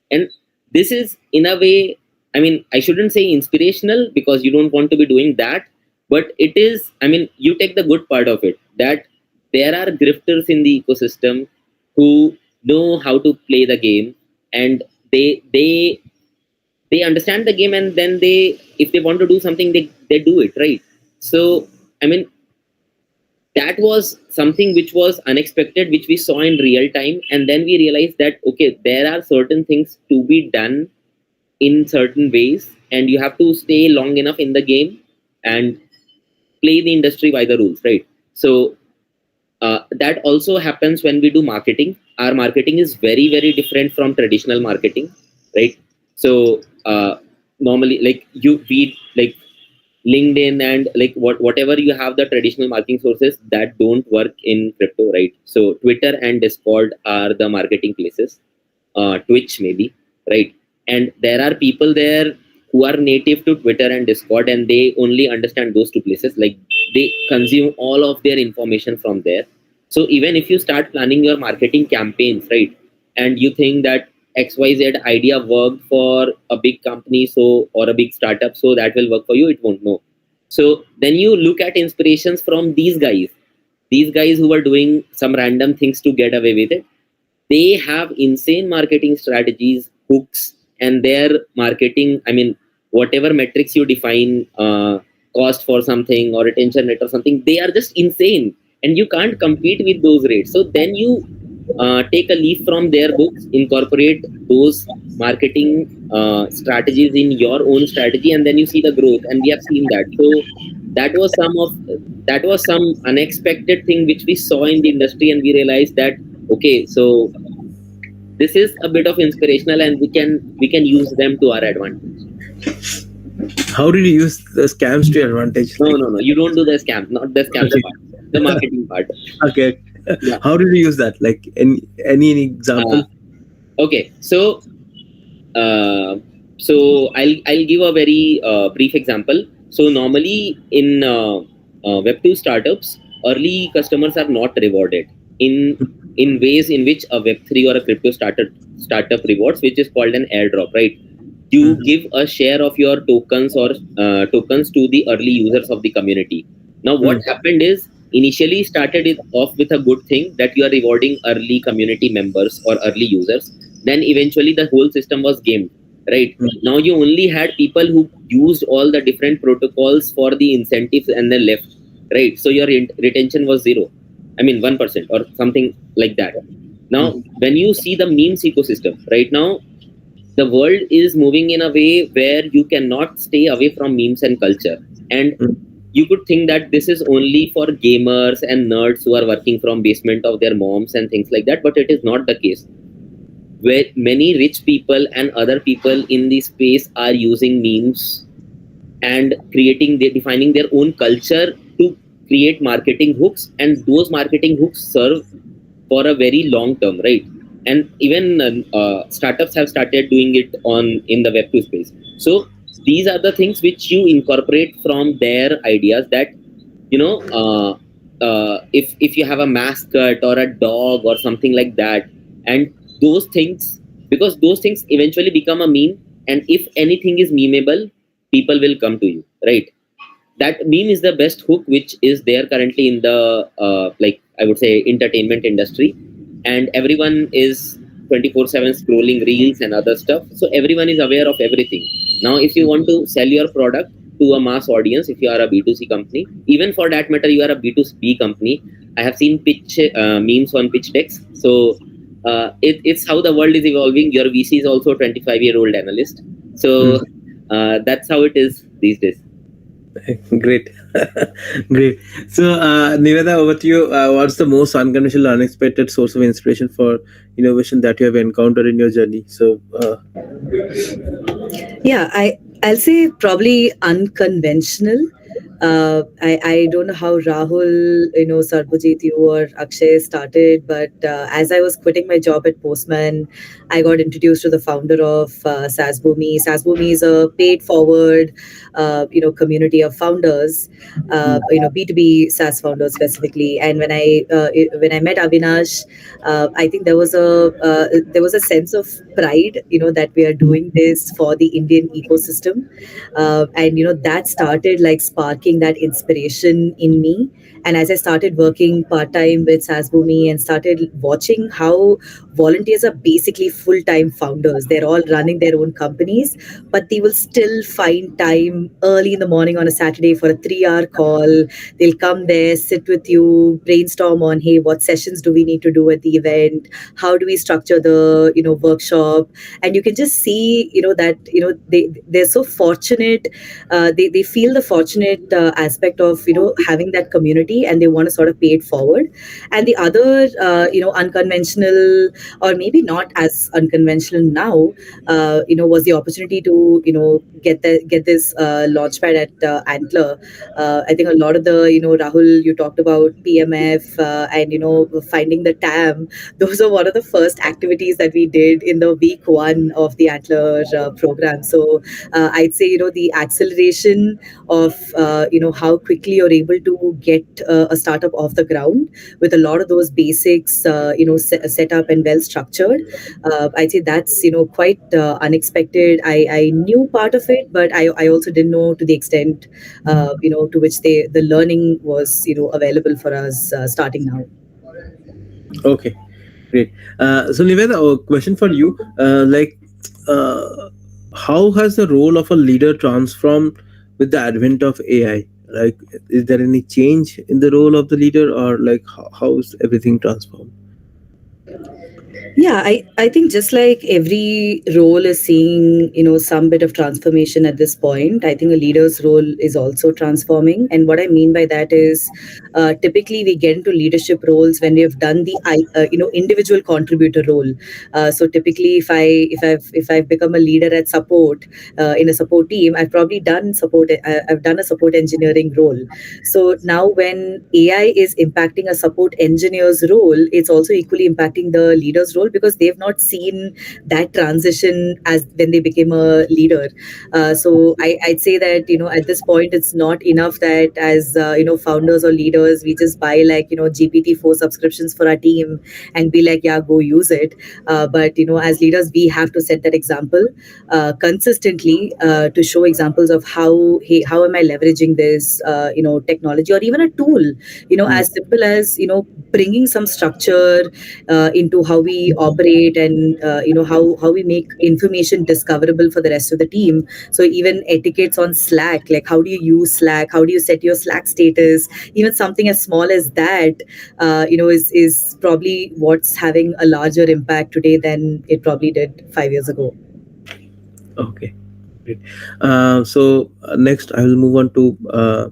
And this is, in a way, I mean, I shouldn't say inspirational because you don't want to be doing that, but it is, I mean, you take the good part of it, that there are grifters in the ecosystem who know how to play the game, and they understand the game, and then if they want to do something, they do it, right? So, I mean, that was something which was unexpected, which we saw in real time. And then we realized that, okay, there are certain things to be done in certain ways, and you have to stay long enough in the game and play the industry by the rules, right? So that also happens when we do marketing. Our marketing is very different from traditional marketing, right? So normally, like LinkedIn and like whatever you have, the traditional marketing sources that don't work in crypto, right? So Twitter and Discord are the marketing places. Twitch maybe, right? And there are people there who are native to Twitter and Discord, and they only understand those two places. Like, they consume all of their information from there. So even if you start planning your marketing campaigns, right, and you think that XYZ idea worked for a big company, or a big startup, so that will work for you, it won't. No. So then you look at inspirations from these guys who are doing some random things to get away with it. They have insane marketing strategies, hooks, and their marketing, I mean, whatever metrics you define, cost for something or retention rate or something, they are just insane, and you can't compete with those rates. So then you take a leaf from their books, incorporate those marketing strategies in your own strategy, and then you see the growth. And we have seen that. So that was some unexpected thing which we saw in the industry, and we realized that, okay, so this is a bit of inspirational, and we can use them to our advantage. How did you use the scams to your advantage? No, you don't do the scam, not the scam part, the marketing part. Okay. Yeah. How did you use that? Like, any example? Okay, so I'll give a very brief example. So normally in Web2 startups, early customers are not rewarded in ways in which a Web3 or a crypto startup rewards, which is called an airdrop, right? you give a share of your tokens to the early users of the community. Now what happened is, initially started it off with a good thing that you are rewarding early community members or early users. Then eventually the whole system was gamed, right? Now you only had people who used all the different protocols for the incentives and then left, right? So your retention was zero, I mean 1% or something like that. Now when you see the memes ecosystem right now, the world is moving in a way where you cannot stay away from memes and culture. And you could think that this is only for gamers and nerds who are working from basement of their moms and things like that, but it is not the case. Where many rich people and other people in the space are using memes and defining their own culture to create marketing hooks, and those marketing hooks serve for a very long term, right? And even startups have started doing it on in the web2 space. So these are the things which you incorporate from their ideas, that you know if you have a mascot or a dog or something like that, and those things, because those things eventually become a meme, and if anything is memeable, people will come to you, right? That meme is the best hook which is there currently in the like I would say entertainment industry. And everyone is 24/7 scrolling reels and other stuff, so everyone is aware of everything. Now if you want to sell your product to a mass audience, if you are a B2C company, even for that matter you are a B2B company, I have seen pitch memes on pitch decks. So it's how the world is evolving. Your VC is also a 25-year-old analyst, so that's how it is these days. Great. Great. So, Nivedha, over to you. What's the most unconventional, unexpected source of inspiration for innovation that you have encountered in your journey? So, Yeah, I'll say probably unconventional. I don't know how Rahul, Sarbojit, you or Akshay started, but as I was quitting my job at Postman, I got introduced to the founder of Sasboomi. Sasboomi is a paid forward, community of founders, B2B SaaS founders specifically. And when I met Avinash, I think there was a sense of pride, that we are doing this for the Indian ecosystem, and that started like sparking that inspiration in me. And as I started working part-time with Sasboomi and started watching how volunteers are basically full-time founders, they're all running their own companies, but they will still find time early in the morning on a Saturday for a 3-hour call. They'll come there, sit with you, brainstorm on, hey, what sessions do we need to do at the event, how do we structure the workshop. And you can just see that they're so fortunate. They feel the fortunate aspect of having that community, and they want to sort of pay it forward. And the other unconventional, or maybe not as unconventional now, was the opportunity to get this launchpad at Antler. I think a lot of the Rahul, you talked about PMF, and finding the TAM. Those are one of the first activities that we did in the week one of the Antler program. So I'd say the acceleration of how quickly you're able to get a startup off the ground with a lot of those basics set up and well structured. I'd say that's quite unexpected. I knew part of it, but I also didn't know to the extent to which the learning was available for us starting now. okay, great. So, Nivedha, a question for you. Uh, how has the role of a leader transformed with the advent of AI? Like, is there any change in the role of the leader, or like how is everything transformed? Yeah, I think just like every role is seeing, some bit of transformation at this point, I think a leader's role is also transforming. And what I mean by that is typically we get into leadership roles when we have done the individual contributor role. So typically if I've become a leader at support in a support team, I've probably done support. I've done a support engineering role. So now when AI is impacting a support engineer's role, it's also equally impacting the leader's role, role because they've not seen that transition as when they became a leader. So I'd say that, at this point, it's not enough that as, founders or leaders, we just buy like, GPT-4 subscriptions for our team and be like, yeah, go use it. But, as leaders, we have to set that example consistently to show examples of how, hey, how am I leveraging this, technology or even a tool, as simple as, bringing some structure into how we operate and, how we make information discoverable for the rest of the team. So even etiquettes on Slack, like how do you use Slack? How do you set your Slack status? Even something as small as that, is probably what's having a larger impact today than it probably did 5 years ago. Okay. Great. Next, I will move on to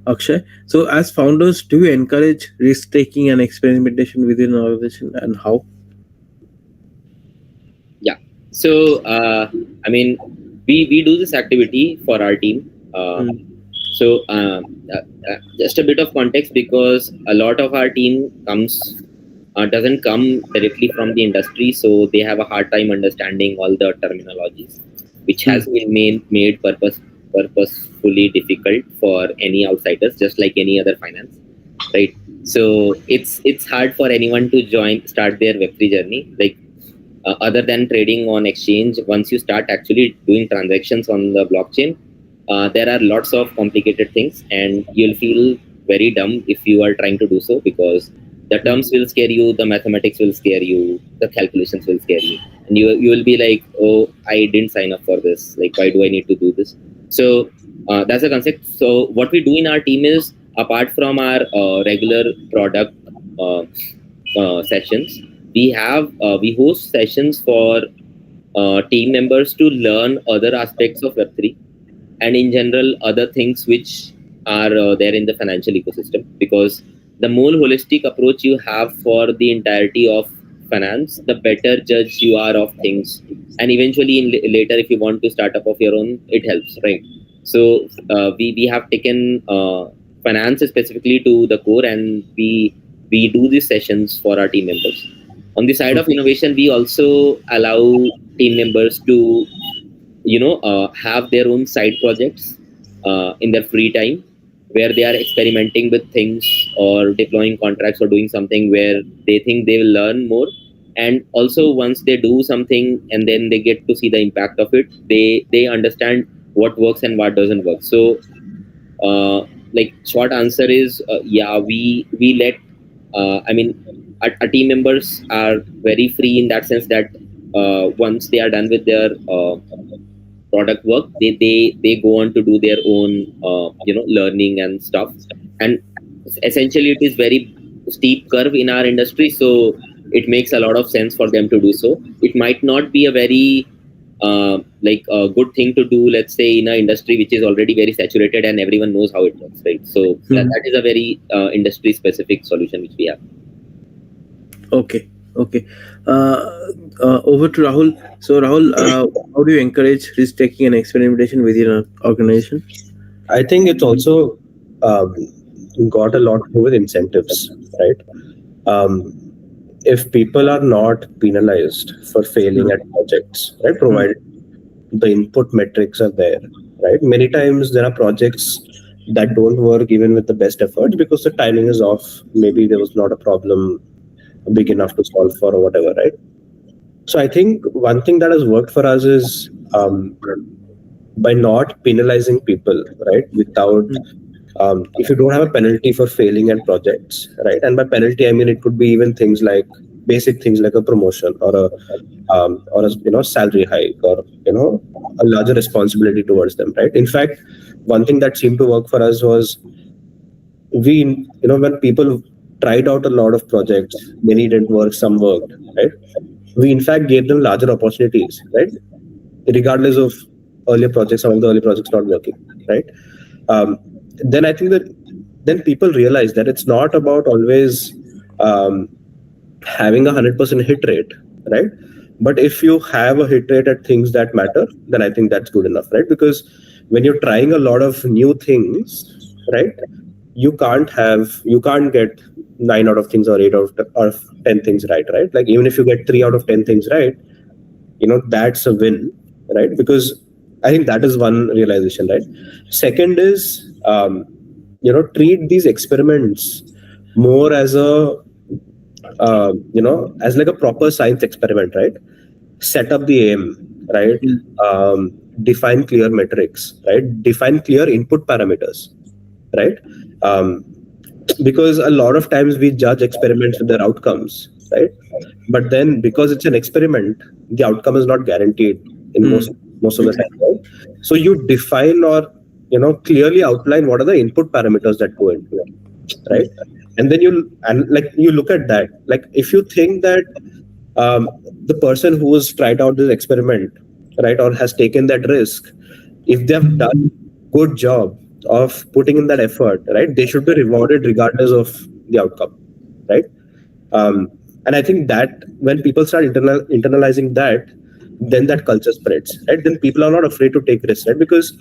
Akshay. So, as founders, do you encourage risk taking and experimentation within an organization, and how? Yeah. So, I mean, we do this activity for our team. So, just a bit of context, because a lot of our team doesn't come directly from the industry, so they have a hard time understanding all the terminologies, which has been made purposefully difficult for any outsiders, just like any other finance, right? So it's hard for anyone to start their Web3 journey, like other than trading on exchange. Once you start actually doing transactions on the blockchain, there are lots of complicated things, and you'll feel very dumb if you are trying to do so, because the terms will scare you, the mathematics will scare you, the calculations will scare you, and you will be like, oh, I didn't sign up for this, like why do I need to do this? So that's the concept. So what we do in our team is, apart from our regular product sessions, we host sessions for team members to learn other aspects of Web3, and in general other things which are there in the financial ecosystem, because the more holistic approach you have for the entirety of finance, the better judge you are of things, and eventually later, if you want to start up of your own, it helps, right? So we have taken finance specifically to the core, and we do these sessions for our team members. On the side of innovation, we also allow team members to have their own side projects in their free time, where they are experimenting with things or deploying contracts or doing something where they think they will learn more. And also, once they do something and then they get to see the impact of it, they understand what works and what doesn't work. So like, short answer is, yeah, we let our team members are very free in that sense, that once they are done with their product work, they go on to do their own learning and stuff. And essentially it is very steep curve in our industry, so it makes a lot of sense for them to do so. It might not be a very like a good thing to do, let's say, in an industry which is already very saturated and everyone knows how it works, right? So that is a very industry specific solution which we have. Okay. Over to Rahul. So Rahul, how do you encourage risk taking and experimentation within an organization? I think it's also got a lot to do with incentives, right? If people are not penalized for failing at projects, right, provided the input metrics are there, right? Many times there are projects that don't work even with the best efforts because the timing is off. Maybe there was not a problem big enough to solve for or whatever, right? So I think one thing that has worked for us is by not penalizing people, right? Without if you don't have a penalty for failing at projects, right? And by penalty, I mean it could be even things like basic things like a promotion or a salary hike, or a larger responsibility towards them, right? In fact, one thing that seemed to work for us was when people tried out a lot of projects, many didn't work, some worked, right? We in fact gave them larger opportunities, right? Regardless of earlier projects, some of the early projects not working, right? Then I think that then people realize that it's not about always having 100% hit rate, right? But if you have a hit rate at things that matter, then I think that's good enough, right? Because when you're trying a lot of new things, right, you can't get 9 out of things or 8 out of 10 things right? Like even if you get 3 out of 10 things right, that's a win, right? Because I think that is one realization, right? Second is, treat these experiments more as as like a proper science experiment, right? Set up the aim, right? Define clear metrics, right? Define clear input parameters, right? um, because a lot of times we judge experiments with their outcomes, right? But then because it's an experiment, the outcome is not guaranteed in most of the time, right? So you define or clearly outline what are the input parameters that go into it, right? And then you look at that, like if you think that the person who has tried out this experiment, right, or has taken that risk, if they have done good job of putting in that effort, right, they should be rewarded regardless of the outcome, right? um, and I think that when people start internalizing that, then that culture spreads, right? Then people are not afraid to take risks, right? Because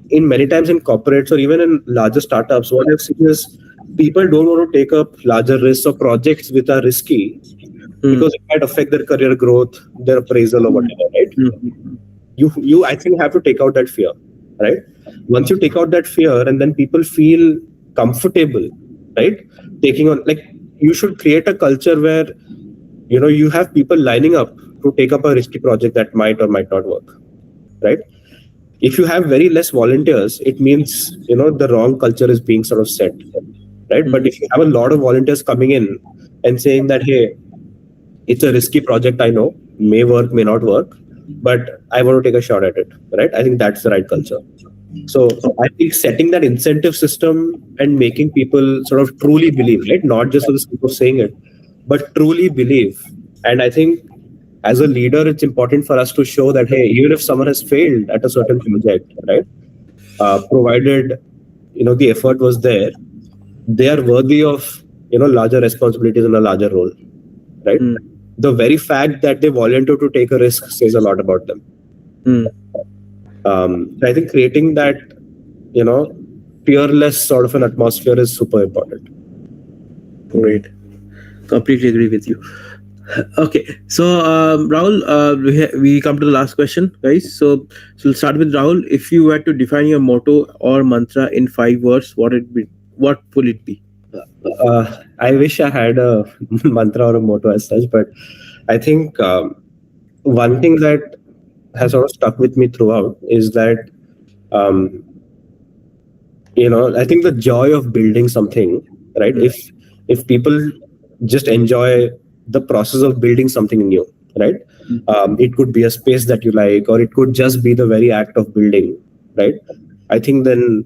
in many times in corporates or even in larger startups, what I've seen is people don't want to take up larger risks or projects which are risky because it might affect their career growth, their appraisal or whatever, right? You I think have to take out that fear, right? Once you take out that fear and then people feel comfortable, right, taking on, like, you should create a culture where you have people lining up to take up a risky project that might or might not work, right? If you have very less volunteers, it means the wrong culture is being sort of set, right? But if you have a lot of volunteers coming in and saying that, hey, it's a risky project, I know, may work, may not work, but I want to take a shot at it, right? I think that's the right culture. So I think setting that incentive system and making people sort of truly believe, right? Not just for the sake of saying it, but truly believe. And I think as a leader, it's important for us to show that, hey, even if someone has failed at a certain project, right? Provided, the effort was there, they are worthy of, larger responsibilities and a larger role, right? The very fact that they volunteer to take a risk says a lot about them. I think creating that, fearless sort of an atmosphere is super important. Great. Completely agree with you. Okay, so Rahul, we come to the last question, guys. So we'll start with Rahul. If you were to define your motto or mantra in 5 words, what would it be? I wish I had a mantra or a motto as such, but I think one thing that has sort of stuck with me throughout is that I think the joy of building something, right? If people just enjoy the process of building something new, right? It could be a space that you like, or it could just be the very act of building, right? I think then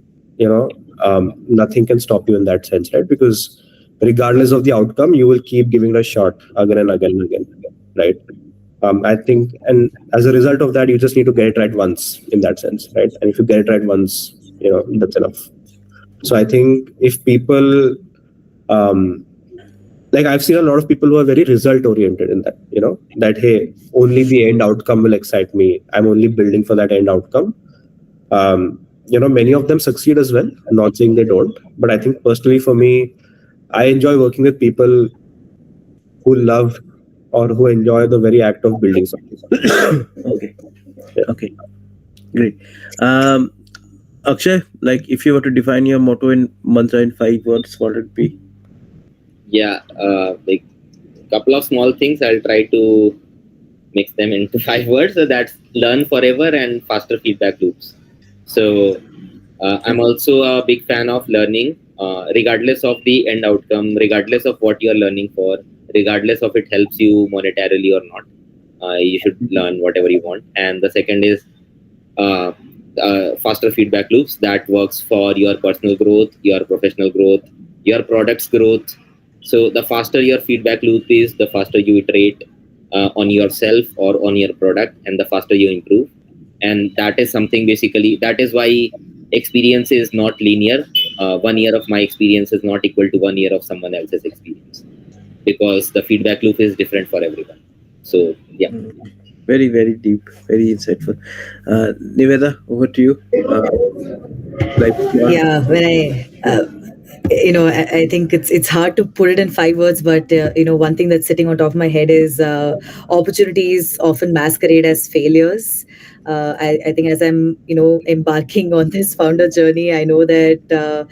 nothing can stop you in that sense, right? Because regardless of the outcome, you will keep giving it a shot again and again and again, right? I think, and as a result of that, you just need to get it right once in that sense, right? And if you get it right once, that's enough. So I think if people, like I've seen a lot of people who are very result oriented in that, that, hey, only the end outcome will excite me. I'm only building for that end outcome. Many of them succeed as well. I'm not saying they don't, but I think personally for me, I enjoy working with people who love or who enjoy the very act of building something. Okay. Yeah. Okay. Great. Akshay, like if you were to define your motto and mantra in 5 words, what would it be? Yeah, like couple of small things. I'll try to mix them into 5 words. So that's learn forever and faster feedback loops. So I'm also a big fan of learning, regardless of the end outcome, regardless of what you're learning for, regardless of it helps you monetarily or not. You should learn whatever you want. And the second is faster feedback loops that works for your personal growth, your professional growth, your product's growth. So the faster your feedback loop is, the faster you iterate on yourself or on your product, and the faster you improve. And that is something, basically, that is why experience is not linear. 1 year of my experience is not equal to 1 year of someone else's experience, because the feedback loop is different for everyone. So yeah. Very, very deep, very insightful. Nivedha, over to you. Yeah, when I I think it's hard to put it in 5 words, but one thing that's sitting on top of my head is opportunities often masquerade as failures. I think as I'm embarking on this founder journey, I know that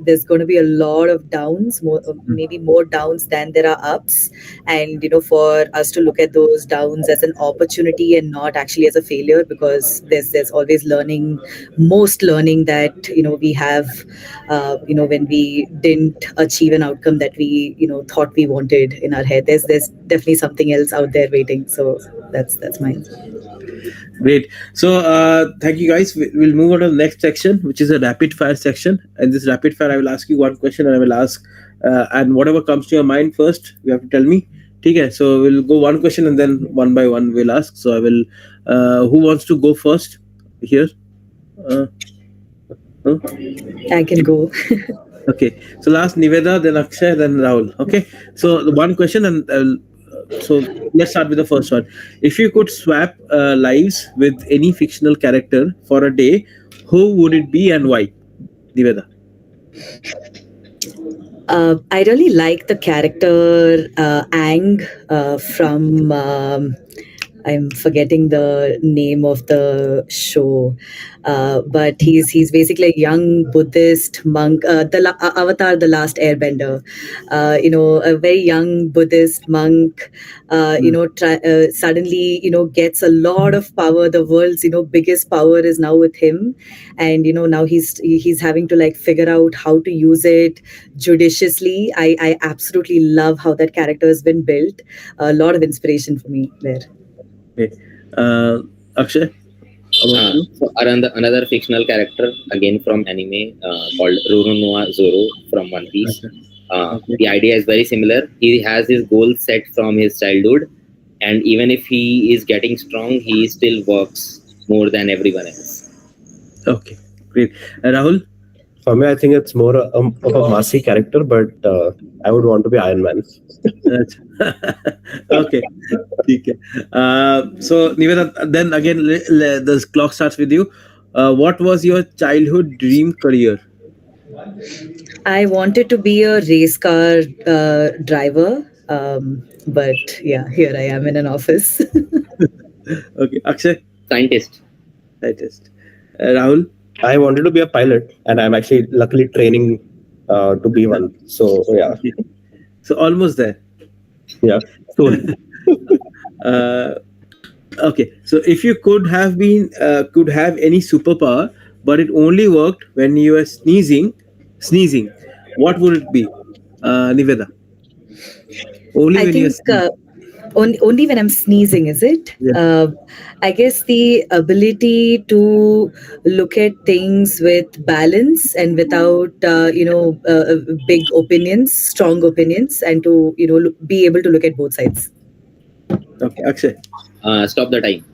there's going to be a lot of downs, maybe more downs than there are ups, and for us to look at those downs as an opportunity and not actually as a failure, because there's always learning, most learning that we have when we didn't achieve an outcome that we thought we wanted in our head. There's definitely something else out there waiting. So that's mine. Great. So, thank you guys. We'll move on to the next section, which is a rapid fire section. And this rapid fire, I will ask you one question, and I will ask, and whatever comes to your mind first, you have to tell me. Okay. So we'll go one question, and then one by one we'll ask. So I will. Who wants to go first here? I can go. Okay. So last Nivedha, then Akshay, then Rahul. Okay. So the one question, and so let's start with the first one. If you could swap lives with any fictional character for a day, who would it be and why? Nivedha. I really like the character Ang from. I'm forgetting the name of the show, but he's basically a young Buddhist monk, Avatar, the Last Airbender. A very young Buddhist monk. Suddenly gets a lot of power. The world's biggest power is now with him, and now he's having to like figure out how to use it judiciously. I absolutely love how that character has been built. A lot of inspiration for me there. Okay. Akshay? So another fictional character, again from anime, called Ruronoa Zoro from One Piece. The idea is very similar. He has his goals set from his childhood, and even if he is getting strong, he still works more than everyone else. Okay, great. Rahul? For me, I think it's more of a massy character, but I would want to be Iron Man. Okay. So, Nivedha, then again, the clock starts with you. What was your childhood dream career? I wanted to be a race car driver, but yeah, here I am in an office. Okay, Akshay? Scientist. Rahul? I wanted to be a pilot, and I'm actually luckily training to be one. So yeah. So almost there. Yeah. Soon. Okay. So if you could have any superpower, but it only worked when you were sneezing, what would it be, Nivedha? Only I when think only when I'm sneezing, is it? Yeah. I guess the ability to look at things with balance and without big opinions, strong opinions, and to be able to look at both sides. Okay, Akshay. Stop the time.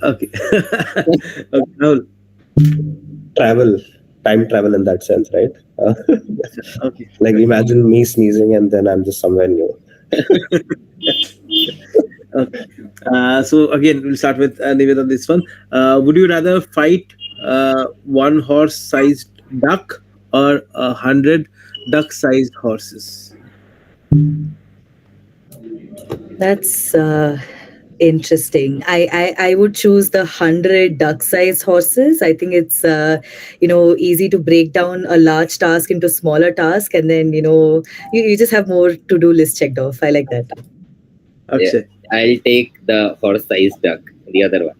Okay. Okay, Rahul. Time travel in that sense, right? Okay. Like imagine me sneezing and then I'm just somewhere new. Okay. So again, we'll start with Nivedha on this one. Would you rather fight one horse-sized duck or 100 duck-sized horses? That's interesting. I would choose the 100 duck-sized horses. I think it's easy to break down a large task into smaller tasks, and then you just have more to-do list checked off. I like that. Akshay. Yeah, I'll take the horse-sized duck, the other one.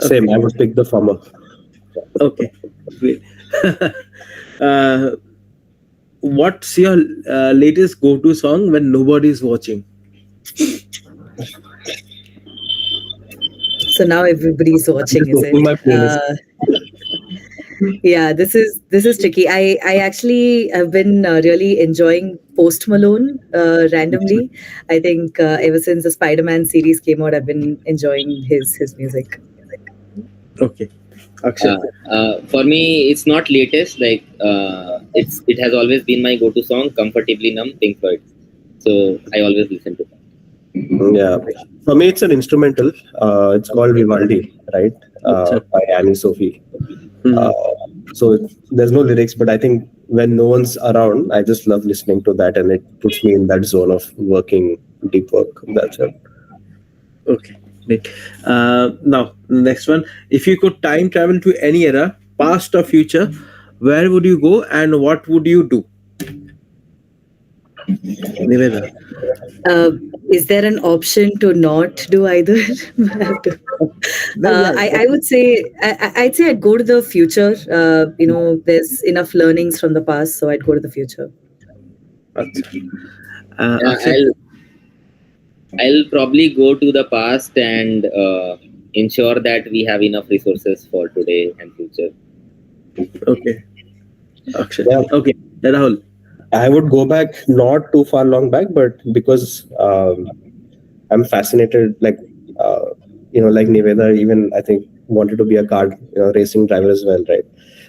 Same, I would pick the former. Okay, great. What's your latest go-to song when nobody's watching? So now everybody's watching, is it? Yeah, this is tricky. I actually have been really enjoying Post Malone randomly. I think ever since the Spider-Man series came out, I've been enjoying his music. Okay, Akshay. For me, it's not latest. Like it has always been my go-to song, "Comfortably Numb," Pink Floyd. So I always listen to that. Yeah, for me it's an instrumental. It's called Vivaldi, right? By Annie Sophie. So there's no lyrics, but I think when no one's around, I just love listening to that, and it puts me in that zone of working deep work. That's it. Okay, great. Now, next one. If you could time travel to any era, past or future, where would you go and what would you do? Niveda. Uh, is there an option to not do either? I have to- Yeah. I would say I'd say I'd go to the future. There's enough learnings from the past, so I'd go to the future. Akshay. I'll probably go to the past and ensure that we have enough resources for today and future. Okay. Akshay. Yeah. Okay. Rahul. I would go back not too far long back, but because I'm fascinated, like like Nivedha, even I think wanted to be a car racing driver as well, right?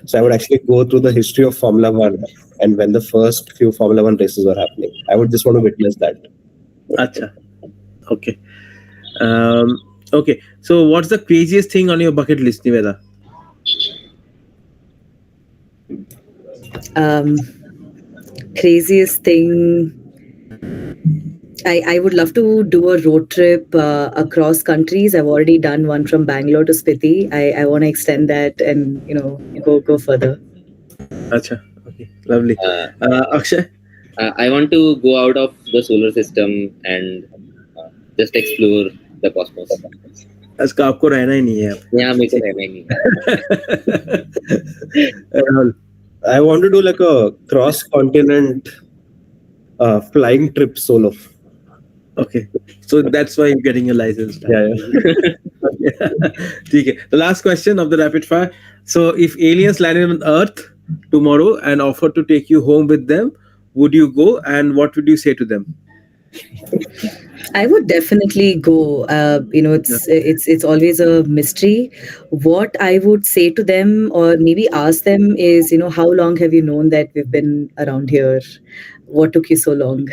So I would actually go through the history of Formula One and when the first few Formula One races were happening. I would just want to witness that. Acha. Okay. Okay. So, what's the craziest thing on your bucket list, Niveda? Craziest thing. I would love to do a road trip across countries. I've already done one from Bangalore to Spiti. I want to extend that and go further. Acha. Okay. Lovely. Akshay. I want to go out of the solar system and just explore the cosmos. इसका आपको रहना ही नहीं है यहाँ मेरे को रहना ही नहीं. I want to do like a cross-continent flying trip solo. Okay, so that's why you're getting your license. Yeah. Okay. The last question of the rapid fire. So, if aliens landed on Earth tomorrow and offered to take you home with them, would you go? And what would you say to them? I would definitely go. It's always a mystery. What I would say to them, or maybe ask them, is how long have you known that we've been around here? What took you so long?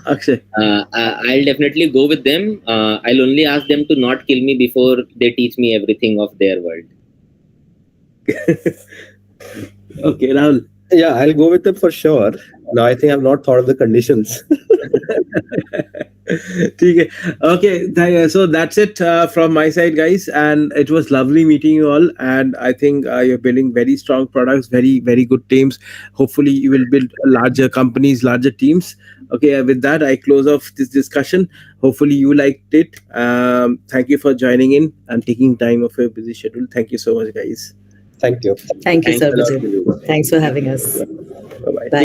Akshay. I'll definitely go with them. I'll only ask them to not kill me before they teach me everything of their world. Okay, Rahul. Yeah, I'll go with them for sure. Now, I think I've not thought of the conditions. Okay, so that's it from my side, guys, and it was lovely meeting you all. And I think you're building very strong products, very, very good teams. Hopefully, you will build larger companies, larger teams. Okay, with that, I close off this discussion. Hopefully, you liked it. Thank you for joining in and taking time of your busy schedule. Thank you so much, guys. Thank you. Thank you, Sarbajit. Thanks for having us. Bye-bye. Bye.